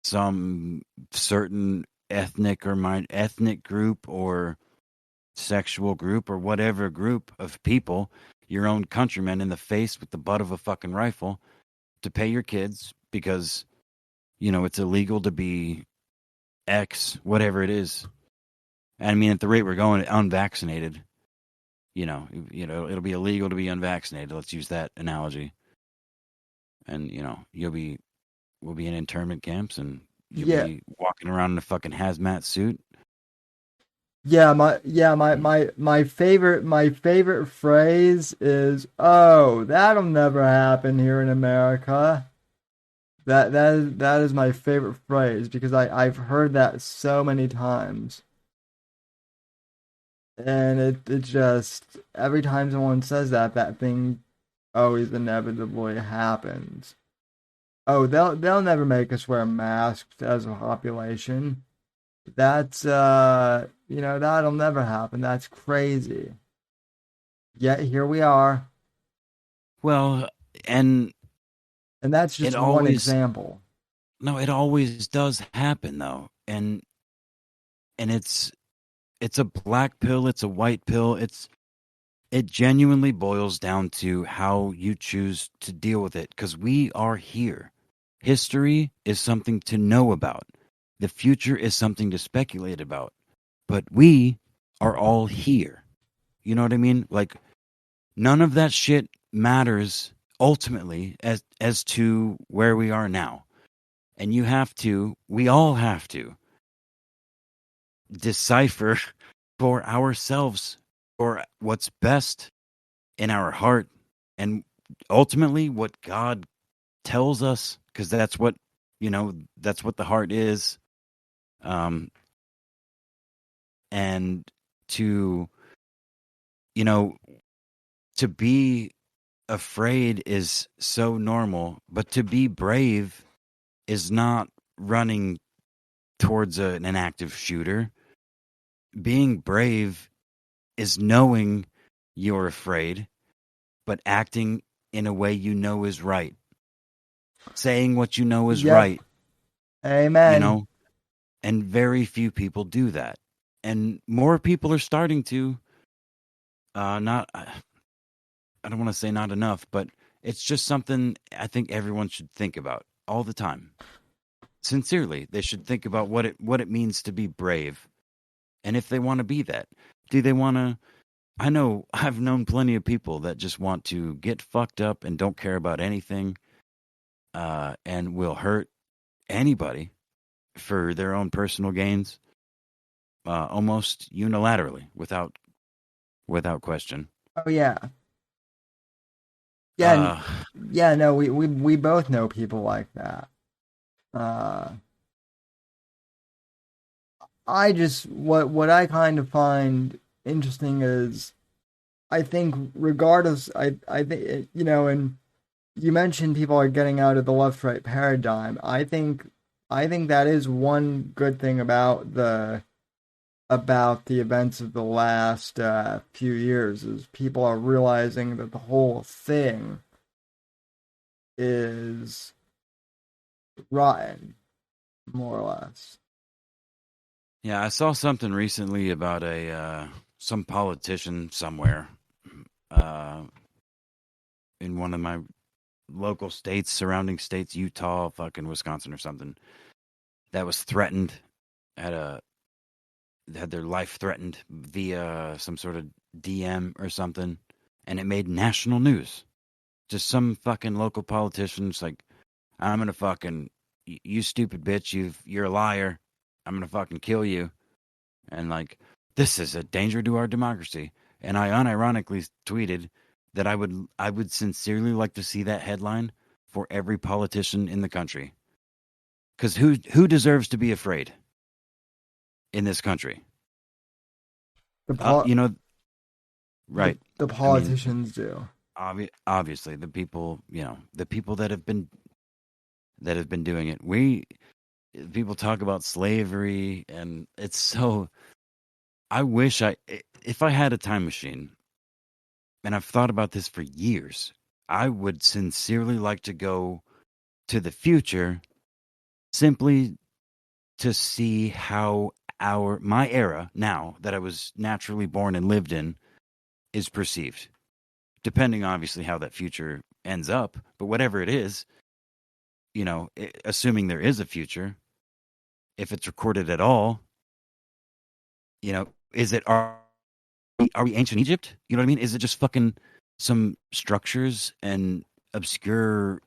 some certain ethnic group or sexual group or whatever group of people, your own countrymen, in the face with the butt of a fucking rifle to pay your kids because it's illegal to be X, whatever it is. I mean, at the rate we're going, unvaccinated, it'll be illegal to be unvaccinated. Let's use that analogy. And we'll be in internment camps, and you'll be walking around in a fucking hazmat suit. my favorite phrase is, "Oh, that'll never happen here in America." That is my favorite phrase because I've heard that so many times. And it just every time someone says that, that thing always inevitably happens. Oh, they'll never make us wear masks as a population. That's that'll never happen. That's crazy. Yet here we are. Well, and that's just it one always example. No, it always does happen though. And it's a black pill, it's a white pill. It genuinely boils down to how you choose to deal with it, because we are here. History is something to know about. The future is something to speculate about. But we are all here. You know what I mean? Like, none of that shit matters ultimately as to where we are now. And we all have to decipher for ourselves for what's best in our heart, and ultimately what God tells us, because that's what the heart is. And to to be afraid is so normal, but to be brave is not running towards an active shooter. Being brave is knowing you're afraid, but acting in a way you know is right. Saying what you know is right. Amen. And very few people do that. And more people are starting to. I don't want to say not enough, but it's just something I think everyone should think about all the time. Sincerely, they should think about what it means to be brave. And if they want to be that. Do they want to... I know I've known plenty of people that just want to get fucked up and don't care about anything, and will hurt anybody for their own personal gains, almost unilaterally, without question. Oh yeah. Yeah, no, we both know people like that. I just what I kind of find interesting is, I think regardless, I think and you mentioned people are getting out of the left right paradigm. I think that is one good thing about the events of the last few years, is people are realizing that the whole thing is rotten, more or less. Yeah, I saw something recently about some politician somewhere in one of my local states, surrounding states, Utah, fucking Wisconsin or something, that was threatened, had their life threatened via some sort of DM or something, and it made national news. Just some fucking local politicians like, I'm gonna fucking, you stupid bitch, you're a liar, I'm gonna fucking kill you. And like, this is a danger to our democracy. And I unironically tweeted that I would sincerely like to see that headline for every politician in the country. Because who deserves to be afraid in this country? Right. The politicians do. Obviously, the people, the people that have been doing it. People talk about slavery, and it's so... I wish if I had a time machine, and I've thought about this for years, I would sincerely like to go to the future simply to see how my era, now that I was naturally born and lived in, is perceived. Depending, obviously, how that future ends up, but whatever it is, assuming there is a future, if it's recorded at all, is it... Are we ancient Egypt? You know what I mean? Is it just fucking some structures and obscure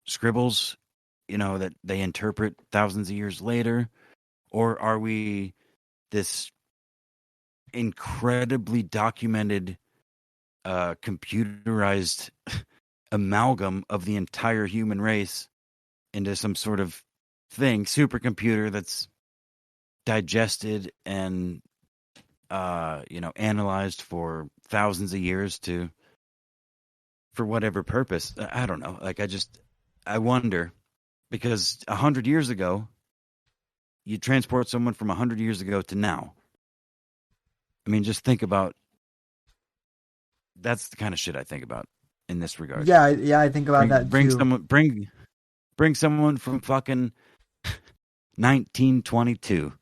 scribbles, that they interpret thousands of years later? Or are we this incredibly documented, computerized amalgam of the entire human race into some sort of thing, supercomputer that's digested and analyzed for thousands of years for whatever purpose. I don't know. Like, I wonder, because 100 years ago, you transport someone from 100 years ago to now. I mean, just think about, that's the kind of shit I think about in this regard. Yeah, I think about that bring too. Bring someone from fucking 1922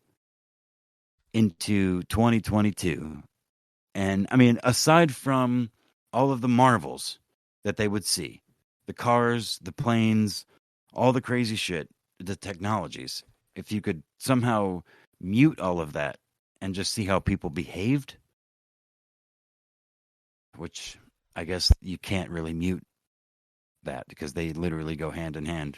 into 2022. And I mean, aside from all of the marvels that they would see, the cars, the planes, all the crazy shit, the technologies, if you could somehow mute all of that and just see how people behaved, which I guess you can't really mute that because they literally go hand in hand.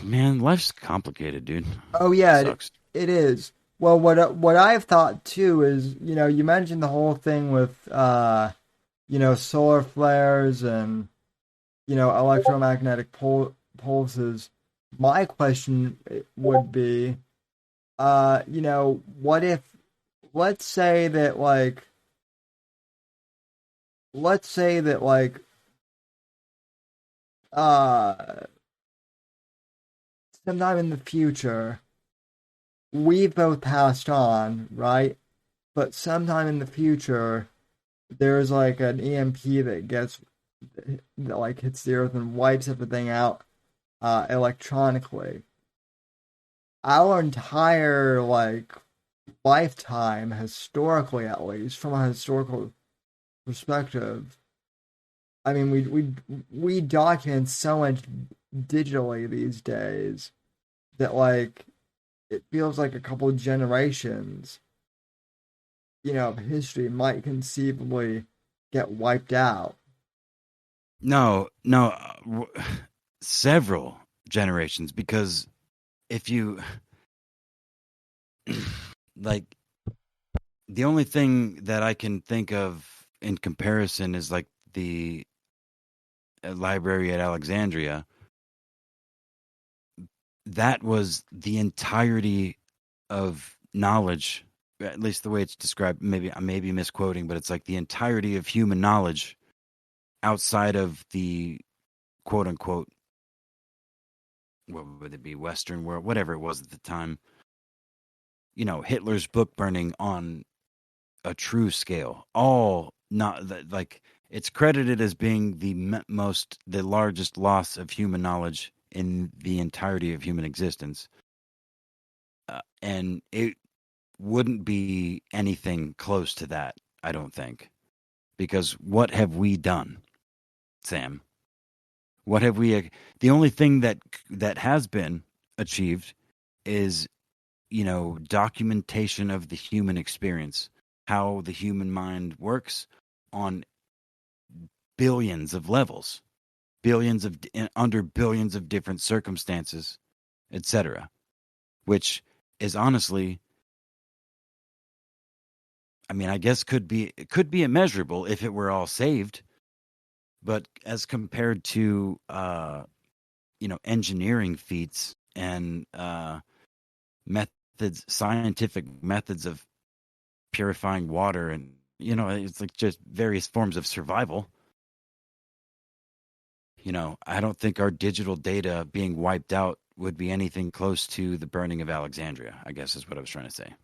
Man, life's complicated, dude. Oh yeah, Sucks. it is. Well, what I've thought too is, you mentioned the whole thing with solar flares and electromagnetic pulses. My question would be, what if, let's say that sometime in the future, we've both passed on, right? But sometime in the future, there's like an EMP that hits the earth and wipes everything out electronically. Our entire lifetime, historically at least, from a historical perspective, I mean, we document so much digitally these days that it feels like a couple of generations, of history might conceivably get wiped out. No, several generations, because if you the only thing that I can think of in comparison is like the library at Alexandria. That was the entirety of knowledge, at least the way it's described. Maybe I may be misquoting, but it's like the entirety of human knowledge outside of the quote unquote, what would it be, Western world, whatever it was at the time. Hitler's book burning on a true scale. All not it's credited as being the largest loss of human knowledge in the entirety of human existence. And it wouldn't be anything close to that, I don't think. Because what have we done, Sam? What have we... The only thing that has been achieved is, documentation of the human experience, how the human mind works on billions of levels, under billions of different circumstances, etc., which is honestly, I mean, I guess could be immeasurable if it were all saved, but as compared to engineering feats and scientific methods of purifying water, and it's like just various forms of survival. I don't think our digital data being wiped out would be anything close to the burning of Alexandria, I guess is what I was trying to say.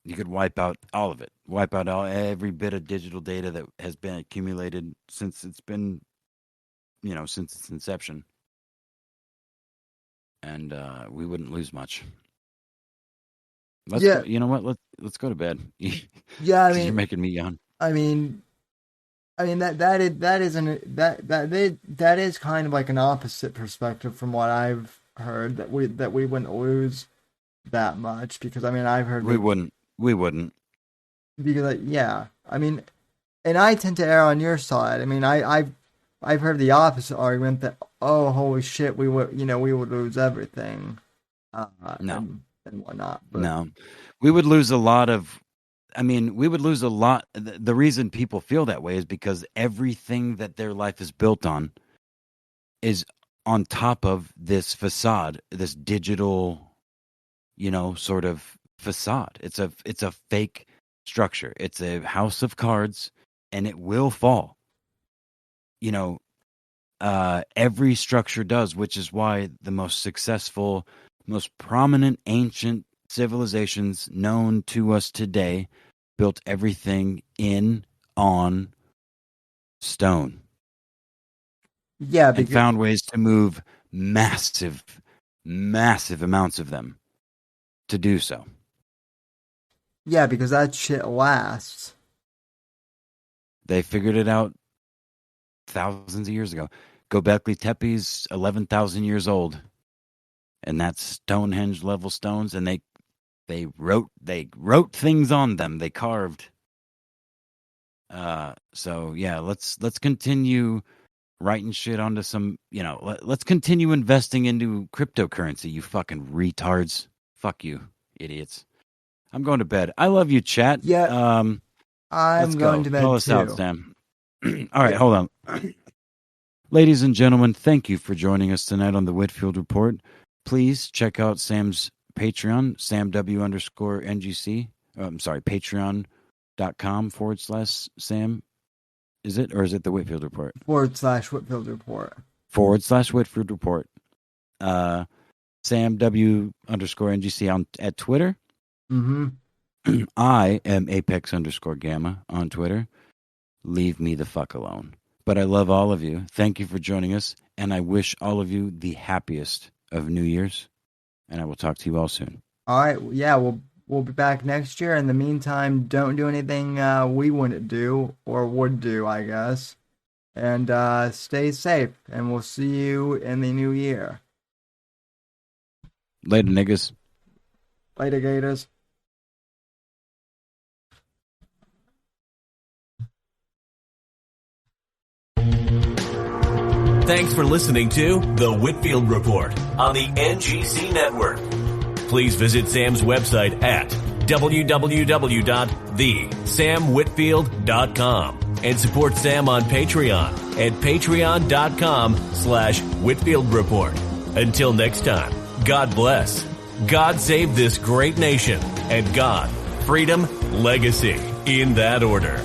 You could wipe out all of it. Wipe out every bit of digital data that has been accumulated since it's been, since its inception. And we wouldn't lose much. Go, you know what? Let's go to bed. Yeah, I mean, you're making me yawn. I mean that is kind of like an opposite perspective from what I've heard, that we wouldn't lose that much, because I mean I've heard we wouldn't because I mean, and I tend to err on your side. I mean I've heard the opposite argument that, oh holy shit, we would lose everything. No, and whatnot. But No, we would lose a lot of. I mean, we would lose a lot. The reason people feel that way is because everything that their life is built on is on top of this facade, this digital, sort of facade. It's a fake structure. It's a house of cards, and it will fall. Every structure does, which is why the most successful, most prominent ancient civilizations known to us today built everything on stone. Yeah, and found ways to move massive amounts of them to do so. Yeah, because that shit lasts. They figured it out thousands of years ago. Göbekli Tepe's 11,000 years old, and that's Stonehenge level stones, and they wrote things on them. They carved. So yeah, let's continue writing shit onto some. Let's continue investing into cryptocurrency. You fucking retards. Fuck you, idiots. I'm going to bed. I love you, chat. Yeah. I'm going to bed Call us too. out, Sam. All right, hold on. Ladies and gentlemen, thank you for joining us tonight on the Whitfield Report. Please check out Sam's Patreon, SamW_NGC. I'm sorry, patreon.com/Sam. Is it, or is it the Whitfield Report? /Whitfield Report. /Whitfield Report. SamW_NGC at Twitter. Mm-hmm. I am Apex_Gamma on Twitter. Leave me the fuck alone. But I love all of you. Thank you for joining us, and I wish all of you the happiest of New Year's. And I will talk to you all soon. All right. Yeah, we'll be back next year. In the meantime, don't do anything we wouldn't do or would do, I guess. And stay safe. And we'll see you in the new year. Later, niggas. Later, gators. Thanks for listening to The Whitfield Report on the NGC Network. Please visit Sam's website at www.thesamwhitfield.com and support Sam on Patreon at patreon.com/Whitfield Report. Until next time, God bless, God save this great nation, and God, freedom, legacy, in that order.